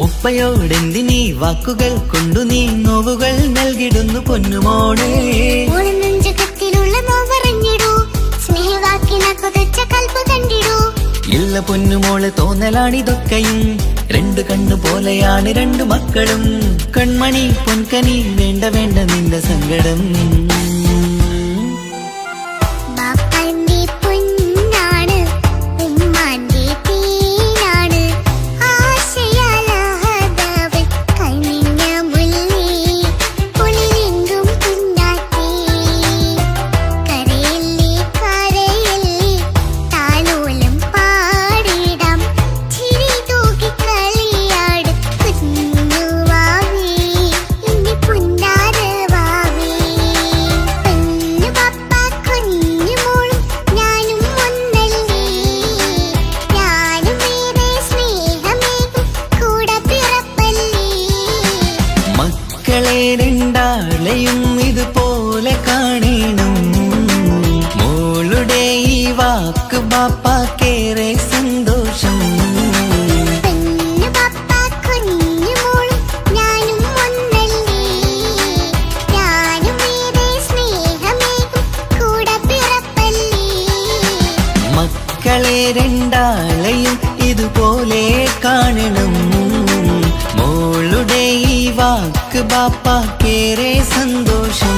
ഉപ്പയോടെന്തിനീ വാക്കുകൾ കൊണ്ടു നീ നോവുകൾ നൽകിടുന്നു പൊന്നുമോളെ. മോളെ നെഞ്ചകത്തിലുള്ള നോവറിഞ്ഞിടൂ, പോലെ പൊന്നുമോള് തോന്നലാണിതൊക്കെയും രണ്ടു കണ്ണു പോലെയാണ് രണ്ടു മക്കളും കൺമണി പൊൻകനി വേണ്ട വേണ്ട നിന്റെ സങ്കടം രണ്ടാളെയും ഇതുപോലെ കാണണം മോളുടെ ഈ വാക്ക് ബാപ്പാക്കേറെ സന്തോഷം മക്കളെ രണ്ടാളെയും ഇതുപോലെ കാണണം മോളുടെ ഈ വാക്ക് ബാപ്പാക്കേറെ സന്തോഷം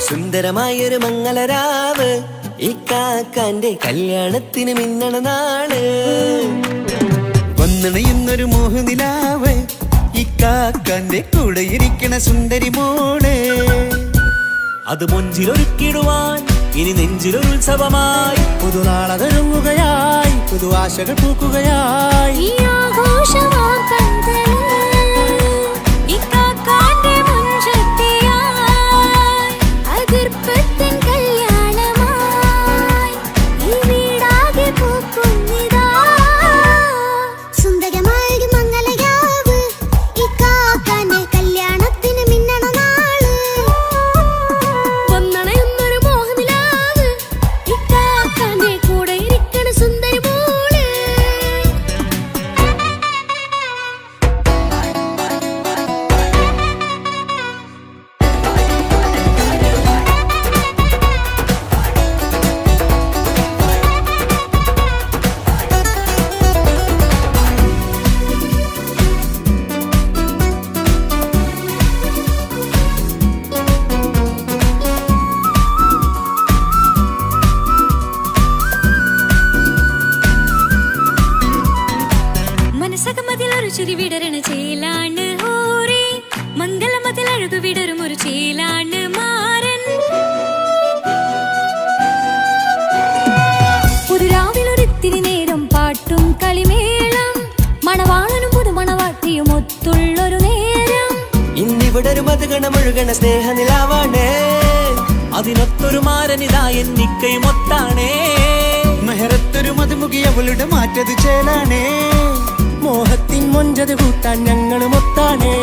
സുന്ദരമായൊരു മംഗളരാവ് ഇക്കാക്കാന്റെ കല്യാണത്തിന് മിന്നണ നാള് വന്നണയുന്നൊരു മോഹനിലാവ് ഇക്കാക്കാന്റെ കൂടെ ഇരിക്കണ സുന്ദരി മോള് അത് മൊഞ്ചിലൊരുക്കിടുവാൻ ഇനി നെഞ്ചിലൊരു ഉത്സവമായി പുതുനാളതൊരുങ്ങുകയായി പുതു ആശകൾ പൂക്കുകയായി ചിരി വിടരണ ചേലാണ് ഓരേ മംഗളമതിൽ അഴകു വിടരും ഒരു ചേലാണ് മാരൻ പുതുരാവിലൊരിത്തിരി നേരം പാട്ടും കളിമേളം മണവാളനും പുതുമണവാട്ടിയും ഒത്തുള്ളൊരു നേരം ഇന്നിവിടെ ഒരു മധുഗണമൊഴുകണ സ്നേഹനിലാവാണേ അതിനൊത്തൊരു മാരനിതാ എന്നിക്കയും ഒത്താണേ മെഹറത്തൊരു മധുമുഖി അവളുടെ മാറ്റത് ചേലാണേ മോഹത്തിൻ മൊഞ്ചത് കൂട്ടാൻ ഞങ്ങളും ഒത്താണേ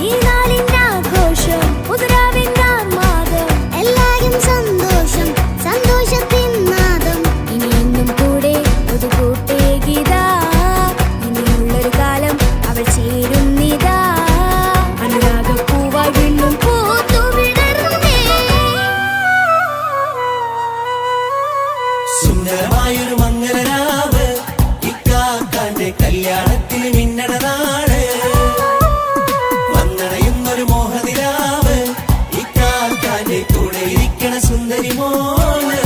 ഈ നാളിന്റെ ആഘോഷം പുതുരാവിന്റെ ആർമാദം എല്ലാരും സന്തോഷം സന്തോഷത്തിൻ നാദം ഇനി എന്നും കൂടെ പുതുകൂട്ടേ ഗീതാ ഇനിയുള്ളൊരു കാലം അവൾ ചേരുന്നിതാ അനുരാഗപ്പൂവായി വീണ്ടും പൂത്തു വിടർന്നേ സുന്ദരമായൊരു മംഗളരാവ് ഇക്കാക്കാന്റെ കല്യാണത്തിന് മിന്നണ നാള് വന്നണയുന്നൊരു മോഹനിലാവ് ഇക്കാക്കാന്റെ കൂടെ ഇരിക്കണ സുന്ദരി മോള്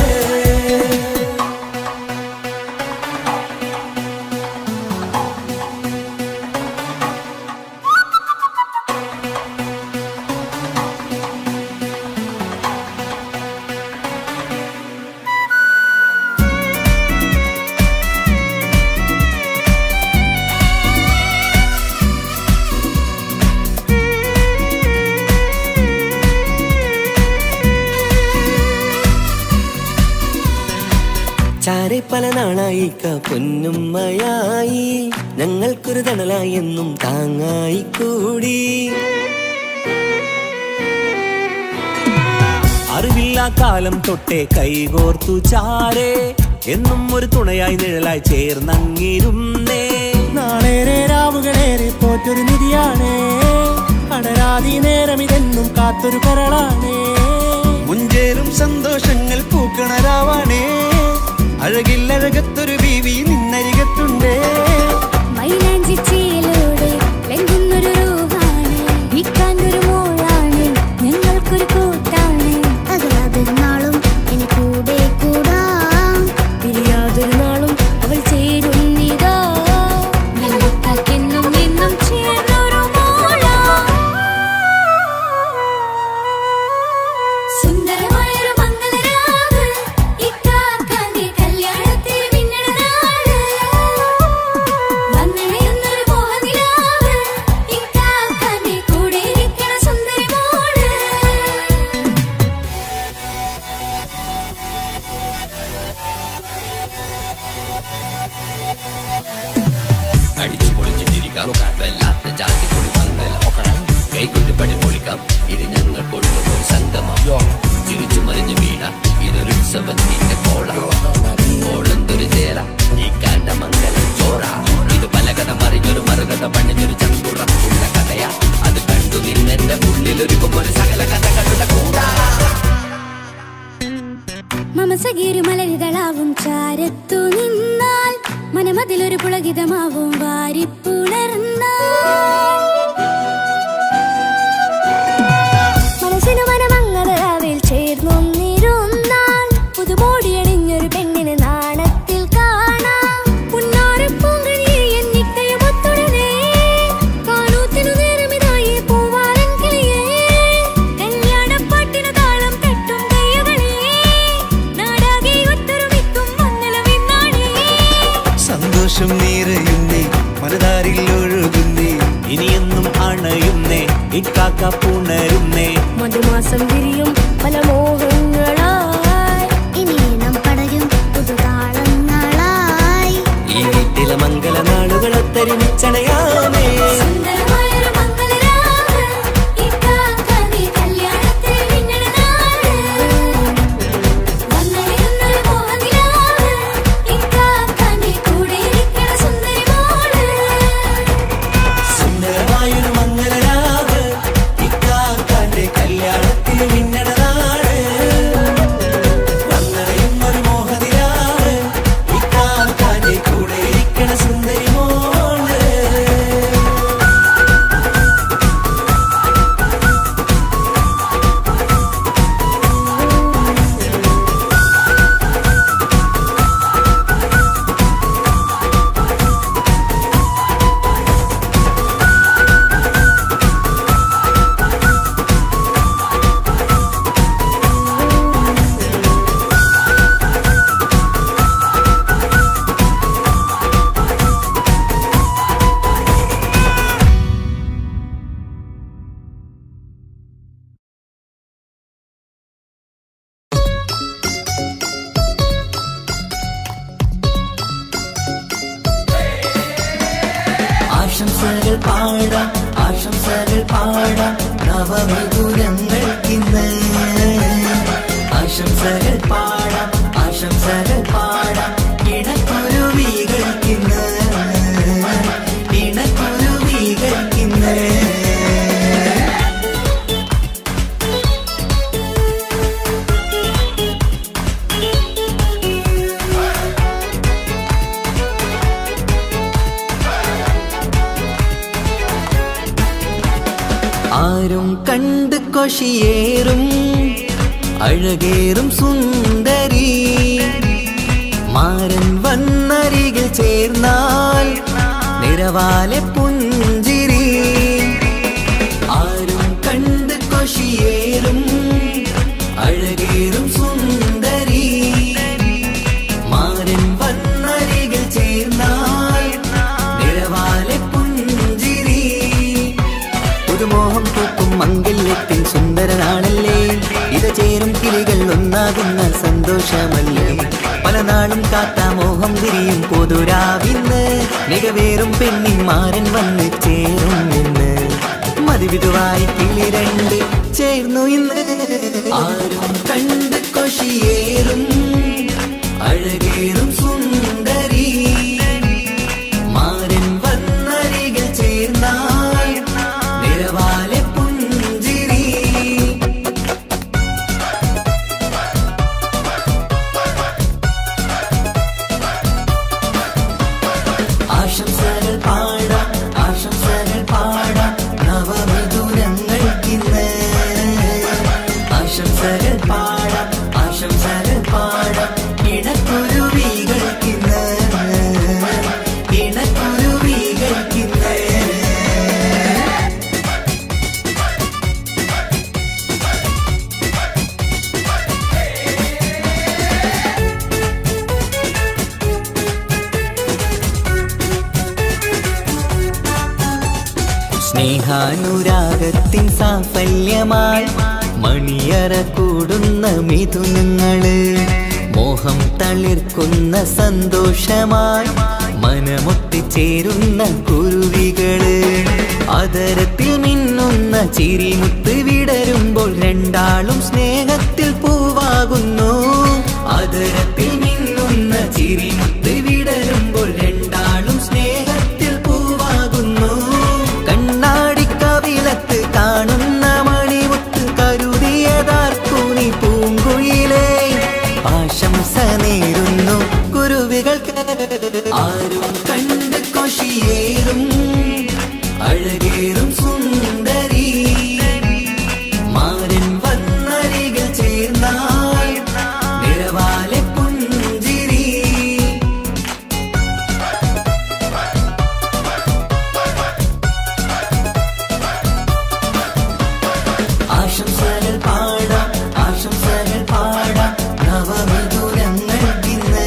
ഉമ്മാരെ പല നാളായി പൊന്നുമ്മയായി ഞങ്ങൾക്കൊരു തണലായി എന്നും താങ്ങായി കൂടി. അറിവില്ലാ കാലം തൊട്ടേ കൈകോർത്തു ചാരേ എന്നും ഒരു തുണയായി നിഴലായി ചേർന്നങ്ങിരുന്നേ. നാളേറെ രാവുകളേറെ പോറ്റൊരു നിധിയാണേ, അടരാതി നേരം ഇതെന്നും കാത്തൊരു കരളാണേ. മുഞ്ചേറും സന്തോഷങ്ങൾ പൂക്കണരാവാണേ, അഴകില്ലഴകത്തൊരു ബീവി നിന്നരികത്തുണ്ടേ. മൈലാഞ്ചി ചേലോടെ വെങ്കുന്നൊരു രൂപാണ്, വിൽക്കാനൊരു മോളാണ്, ഞങ്ങൾക്കൊരു കൂട്ടാണ്. അകലാതൊരു നാളും ഇനി കൂടെ കൂടാം, പിരിയാതൊരു നാളും അവൾ ചേരുന്നിതാ. ഞങ്ങൾക്കെന്നും എന്നും ചേർന്നൊരു മോളാ. സുന്ദരമായൊരു മംഗളരാവ്, ഇക്കാക്കാന്റെ കല്യാണത്തിൽ മിന്നണ നാള്. വന്നണയുന്നൊരു മോഹനിലാവ്, ഇക്കാക്കാന്റെ കൂടെ ഇരിക്കണ സുന്ദരി മോള്. അടിച്ചു പൊളിച്ച് ചിരിക്കാം, വല്ലാത്ത ജാതി പൊളി മംഗല ഓക്കണം, കൈകൊണ്ട് പടി പൊളിക്കാം, ഇത് ഞങ്ങൾ കൊണ്ടുപോയി സംഗമം. ചിരിച്ചു മറിഞ്ഞു വീണ ഇതൊരു ഉത്സവത്തിന്റെ കോള, കോളന്തൊരു ചേല ഈ കാണ്ട മംഗലം ചോറ. ഇത് പലകഥ മറിഞ്ഞൊരു മറുകഥ പണിഞ്ഞൊരു ചങ്കുറപ്പുള്ള കഥയാ, അത് കണ്ടു നിന്നെന്റെ ഉള്ളിലൊരുക്കുമ്പോൾ സകല കഥകളുടെ കൂടാ. മമസകീരു മലരിതളാവും ചാരത്തു നിന്നാൽ, മനമതിലൊരു പുളകിതമാവും വാരിപ്പുണർന്നാൽ. മനസ്സിനു മനമംഗളരാവിൽ ചേർന്നൊന്നിരുന്നാൽ, പുതുമോടിയണിഞ്ഞൊരു പെണ്ണിന് നാണത്തിൽ കാണാം. പുന്നാരപ്പൂങ്കണിയെ എന്നിക്കയുമൊത്തുടനെ, കാനൂത്തിനു നേരമിതായി പൂവാലൻ കിളിയേ. കല്യാണപ്പാട്ടിനു താളം തട്ടും കയ്യുകളേ, നാടാകെ ഒത്തൊരുമിക്കും മംഗളമിന്നാണേ. സന്തോഷം നിറയുന്നേ, മനതാരിൽ ഒഴുകുന്നേ, ഇനിയെന്നും അണയുന്നേ, ഇക്കാക്ക പുണരുന്നേ. മധുമാസം വിരിയും പല മോഹങ്ങളായി, ഇനി നാം പടരും പുതുതാളങ്ങളായി. ഈ വീട്ടിലെ മംഗല നാളുകളൊത്തരിമിച്ചണയാമേ. സുന്ദരമായൊരു മംഗളരാവ്, ഇക്കാക്കാന്റെ കല്യാണത്തിൽ മിന്നണ നാള്. വന്നണയുന്നൊരു മോഹനിലാവ്, ഇക്കാക്കാന്റെ കൂടെ ഇരിക്കണ സുന്ദരി മോള്. സുന്ദരമായൊരു മംഗലരാവ്, ഇക്കാക്കാന്റെ കല്യാണത്തിൽ മിന്നണ നാള്. വന്നണയുന്നൊരു മോഹനിലാവ്, ഇക്കാക്കാന്റെ കൂടെ ഇരിക്കണ സുന്ദരി മോള്. ആശംസകൾ പാടാം, ആശംസകൾ പാടാം നവമധുരങ്ങൾക്കിന്ന്. ആശംസകൾ പാടാം, ആശംസകൾ പാടാം ഇണക്കുരുവികൾക്കിന്ന്, ഇണക്കുരുവികൾക്കിന്ന്. ആരും കണ്ട് കൊഷിയേറും അഴകേറും സുന്ദരി, മാരൻ വന്നരികിൽ ചേർന്നാൽ നിറവാലെ പുഞ്ചിരി. ആരും കണ്ട് കൊഷിയേറും അഴകേറും സുന്ദരി, മാരൻ വന്നരികിൽ ചേർന്നാൽ നിറവാലെ പുഞ്ചിരി. പുതുമോഹം പൂക്കും മംഗല്യത്തിൻ സുന്ദരനാണല്ലേ, ഇത് ചേരും കിളികൾ ഒന്നാകുന്ന സന്തോഷമല്ലേ. പല നാളും കാത്ത മോഹം തിരിയും പൊതുരാവിന്ന് മികവേറും പെണ്ണിന്മാരൻ വന്ന് ചേരും ഇന്ന് മതിവിധുവായി കിളി രണ്ട് ചേർന്നു ഇന്ന് ആരും കണ്ട് കൊഷിയേറും അഴകേറും സുന്ദരി മാരൻ വന്നരികിൽ ചേർന്നാൽ നിറവാലെ പുഞ്ചിരി ആശംസകൾ പാടാം ആശംസകൾ പാടാം നവമധുരങ്ങൾക്കിന്ന് ആശംസകൾ പാടാം ആശംസകൾ പാടാം ഇണക്കുരുവികൾക്കിന്ന് ഇണക്കുരുവികൾക്കിന്ന് സ്നേഹാനുരാഗത്തിൻ സാഫല്യമായി മണിയറ കൂടുന്ന മിഥുനങ്ങള് മോഹം തളിർക്കുന്ന സന്തോഷമായി മനമൊട്ടിച്ചേരുന്ന കുരുവികള് അതരത്തിൽ മിന്നുന്ന ചിരിമുത്ത് വിടരുമ്പോൾ രണ്ടാളും സ്നേഹത്തിൽ പൂവാകുന്നു അതരത്തിൽ മിന്നുന്ന ചിരിമുത്ത് വിടരുമ്പോൾ രണ്ടാളും സ്നേഹത്തിൽ പൂവാകുന്നു കണ്ണാടിക്കവിലത്ത് കാണുന്ന മണിമുത്ത് കരുതിയതാർക്കൂനി പൂങ്കുയിലേ ആശംസ നേരുന്നു കുരുവികൾക്ക് ആരും കണ്ട് കൊഷിയേറും അഴകേറും സുന്ദരി മാരൻ വന്നരികിൽ ചേർന്നാൽ നിറവാലെ പുഞ്ചിരി ആശംസകൾ പാടാം ആശംസകൾ പാടാം നവമധുരങ്ങൾക്കിന്ന്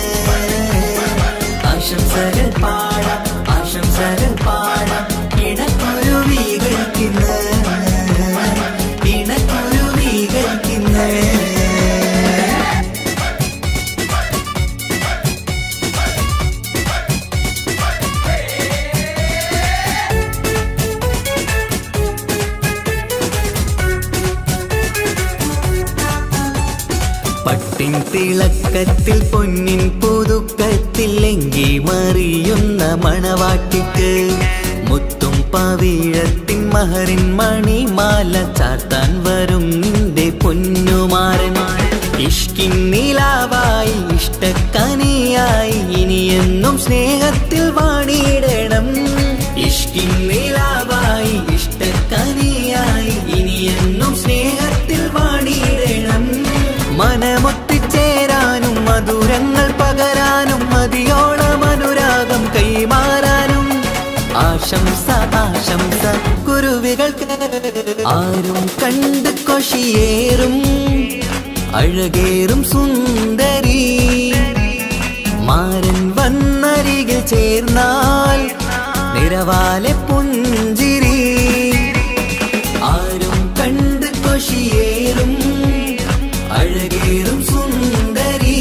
ആശംസകൾ പാടാം ആശംസകൾ പാടാം ഇണക്കുരുവികൾക്കിന്ന് ഇണക്കുരുവികൾക്കിന്ന് പട്ടിൻ തിളക്കത്തിൽ പൊന്നിൻ പുതുക്കത്തിൽ എങ്കി മറിയുന്ന മണവാട്ടിക്ക് മുത്തും പവിഴത്തിൻ മഹറിൻ മണിമാല ചാർത്താൻ വരും നിന്റെ പൊന്നുമാരൻ ഇഷ്കിൻ നിലാവായി ഇഷ്ടക്കനിയായി ഇനിയെന്നും സ്നേഹത്തിൽ വാണിയിടണം ഇഷ്കിൻ നിലാവായി ഇഷ്ടക്കനിയായി ഇനിയെന്നും സ്നേഹത്തിൽ വാണിയിടണം മനമൊത്തിച്ചേരാനും മധുരങ്ങൾ പകരാനും മതിയോളം അനുരാഗം കൈമാറാനും ആശംസ ആശംസ കുരുവികൾക്ക് ആരും കണ്ട് കൊഷിയേറും അഴകേറും സുന്ദരി മാരൻ വന്നരികിൽ ചേർന്നാൽ നിറവാലെ പുഞ്ചിരി ആരും കണ്ട് കൊഷിയേറും അഴകേറും സുന്ദരി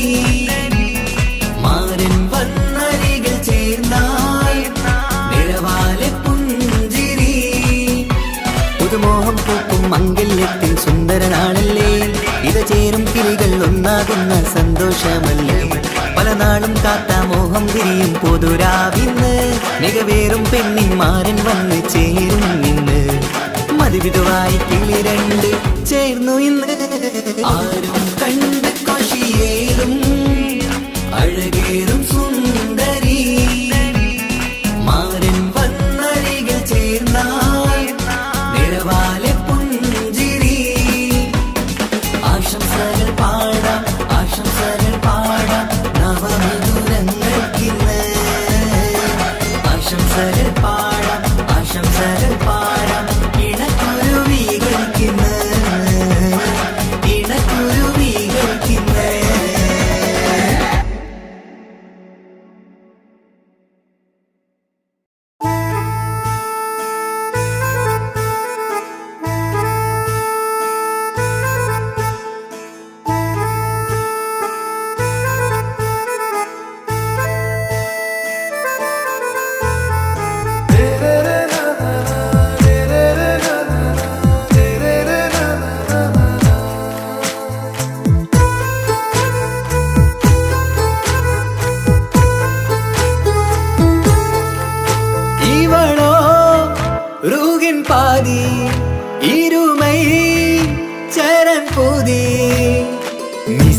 മാരൻ വന്നരികിൽ ചേർന്നാൽ നിറവാലെ പുഞ്ചിരി പുതുമോഹം പൂക്കും മംഗല്യത്തിൽ സുന്ദരനാണല്ലേ ഇത് ചേരും കിളികൾ ഒന്നാകുന്ന സന്തോഷമല്ലേ പല നാളും കാത്ത മോഹം തിരിയും പൊതുരാവിന്ന് മികവേറും പെണ്ണിന്മാരൻ വന്ന് ചേരും ഇന്ന് മതിവിധുവായി കിളി രണ്ട് ചേർന്നു ഇന്ന് ആരും കണ്ട് കൊഷിയേറും അഴകേറും സുന്ദരി മാരൻ വന്നരികിൽ ചേർന്നാൽ നിറവാലെ പുഞ്ചിരി ആശംസകൾ പാടാം ആശംസകൾ പാടാം നവമധുരങ്ങൾക്കിന്ന് ആശംസകൾ പാടാം ആശംസകൾ പാടാം ഇണക്കുരുവികൾക്കിന്ന് ഇണക്കുരുവി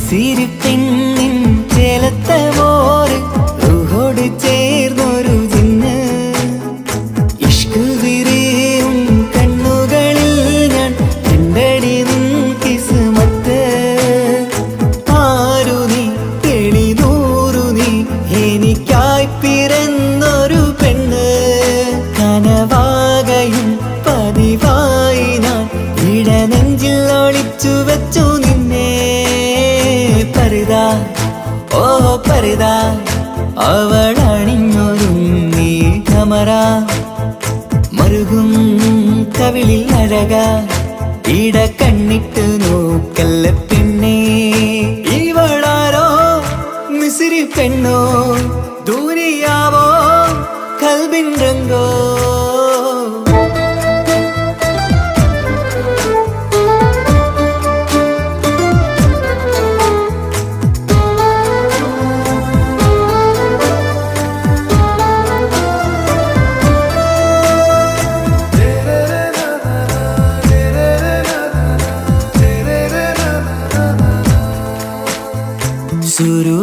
മിസിരി പെണ്ണിൻ ചേലത്തെ മോര് റൂഹോട് ചേർന്നൊരു ജിന്ന് ഇഷ്ക് വിരിയും കണ്ണുകളിൽ ഞാൻ കണ്ടടി നിൻ കിസ്മത്ത് ആരു നീ തെളിനൂറു നീ എനിക്കായി പിറന്നൊരു പെണ്ണ് കനവാകയും പതിവായി ഞാൻ ഇടനെഞ്ചിൽ ഒളിച്ചു വെച്ചു നിന്നെ പരിതാ ഓ പരിതാ അവളണിഞ്ഞൊരുങ്ങി കമറ മറുകും കവിളിൽ അഴക ഇട കണ്ണിട്ട് നോക്കല്ല പെണ്ണേ ഇവളാരോ മിസിരി പെണ്ണോ ദൂരിയാവോ കൽബിൻ രംഗോ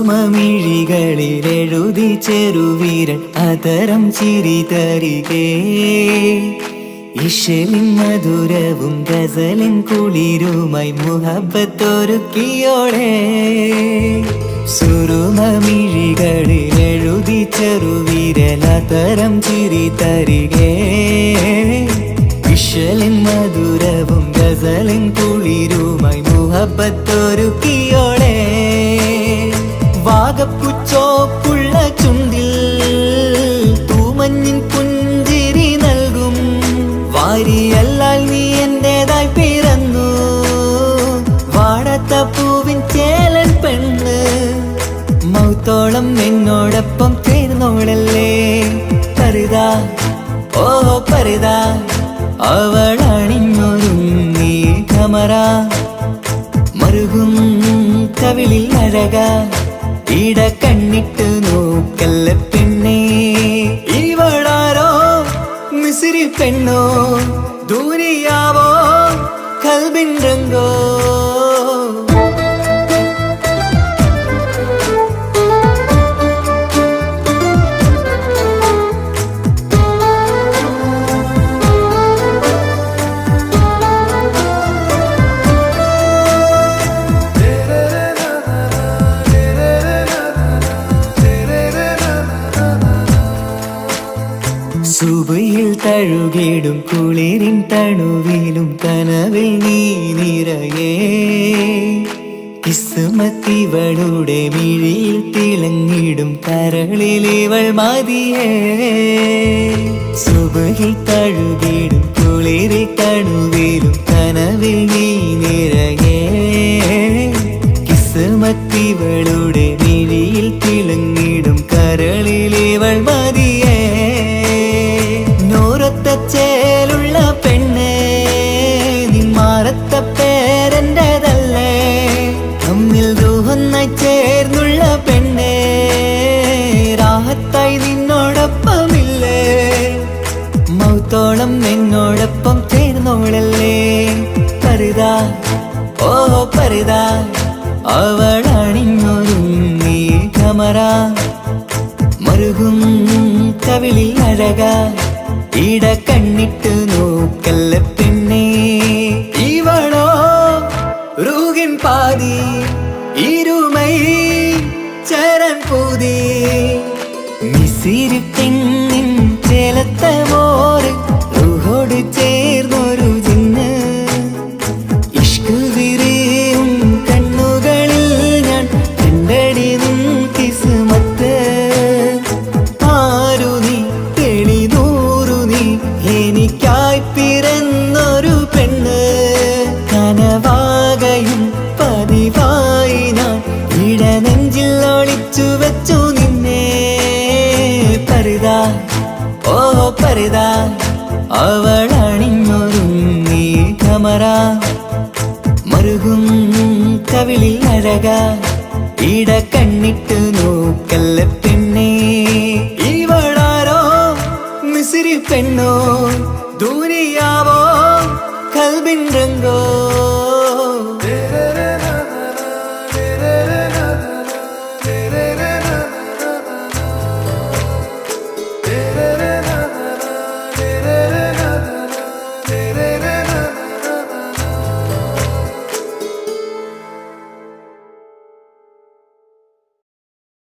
സുരുമമിഴികളിൽ എഴുതി ചെറുവീരൻ അതരം ചിരി തരികേ ഇശലിൻ മധുരവും ഗസലിൻ കുളിരുമായി മുഹബത്തൊരുക്കിയോളെ സുരുമമിഴികളിൽ എഴുതി ചെറുവീരൻ അതരം ചിരി തരികേ ഇശലിൻ മധുരവും ഗസലിൻ കുളിരുമായി മുഹബത്തൊരുക്കിയോളെ വാഗപ്പുച്ചോപ്പുള്ള ചുണ്ടിൽ തൂമഞ്ഞിൻ പുഞ്ചിരി നൽകും വാരിയല്ലാൽ നീ എന്റേതായി പിറന്നു വാടത്ത പൂവിൻ ചേലൻ പെണ്ണ് മൗത്തോളം എന്നോടൊപ്പം ചേർന്നോളല്ലേ പരിതാ ഓ പരിതാ അവളണിഞ്ഞൊരുങ്ങി കമറ മറുകും കവിളിൽ അഴക ഇട കണ്ണിട്ട് നോക്കല്ല പെണ്ണേ ഇവളാരോ മിസിരി പെണ്ണോ ദൂരിയാവോ കൽബിൻ രംഗോ സുബയിൽ തഴുകിടും കുളിരിൻ തണുവിലും കനവിൽ നീ നിറയേ കിസ്മത്തിവളുടെ മിഴിയിൽ തിളങ്ങിടും കരളിലിവൾ മതിയേ സുബയിൽ തഴുകിടും കുളിരിൽ തണുവിലും കനവിൽ നീ നിറയേ കിസ്മത്തിവളുടെ മിഴിയിൽ തിളങ്ങിടും കരളിലിവൾ മതിയേ ചേലുള്ള പെണ്ണേ നിന്മാറത്ത പേരെന്റേതല്ലേ തമ്മിൽ ദൂഹൊന്നായി ചേർന്നുള്ള പെണ്ണേ രാഹത്തായി നിന്നോടൊപ്പമില്ലേ മൗത്തോളം എന്നോടൊപ്പം ചേർന്നോളല്ലേ പരിതാ ഓ പരിതാ അവളണിഞ്ഞൊരുങ്ങി കമറ മറുകും കവിളിൽ അഴക ഇട കണ്ണിട്ട് നോക്കല്ല പെണ്ണേ ഇവളോ റൂഹിൻ പാതി ഇരുമൈ ചരൻ പൂതി മിസിരി പെണ്ണിൻ ചേലത്തെ മോര് റൂഹോട് ചേർന്നൊരു ജിന്ന് ഇഷ്ക് വിരിയും കണ്ണുകളിൽ ഞാൻ കണ്ടടി നിൻ കിസ്മത്ത് ആരു നീ തെളിനൂറു നീ എനിക്കായി പിറന്നൊരു പെണ്ണ് കനവാകയും പതിവായി ഞാൻ ഇടനെഞ്ചിൽ ഒളിച്ചു വെച്ചു നിന്നെ പരിതാ ഓ പരിതാ അവളണിഞ്ഞൊരുങ്ങി കമറ മറുകും കവിളിൽ അഴക ഇട കണ്ണിട്ട് നോക്കല്ല പെണ്ണേ ഇവളാരോ മിസിരി പെണ്ണോ ദൂരിയാവോ കൽബിൻ രംഗോ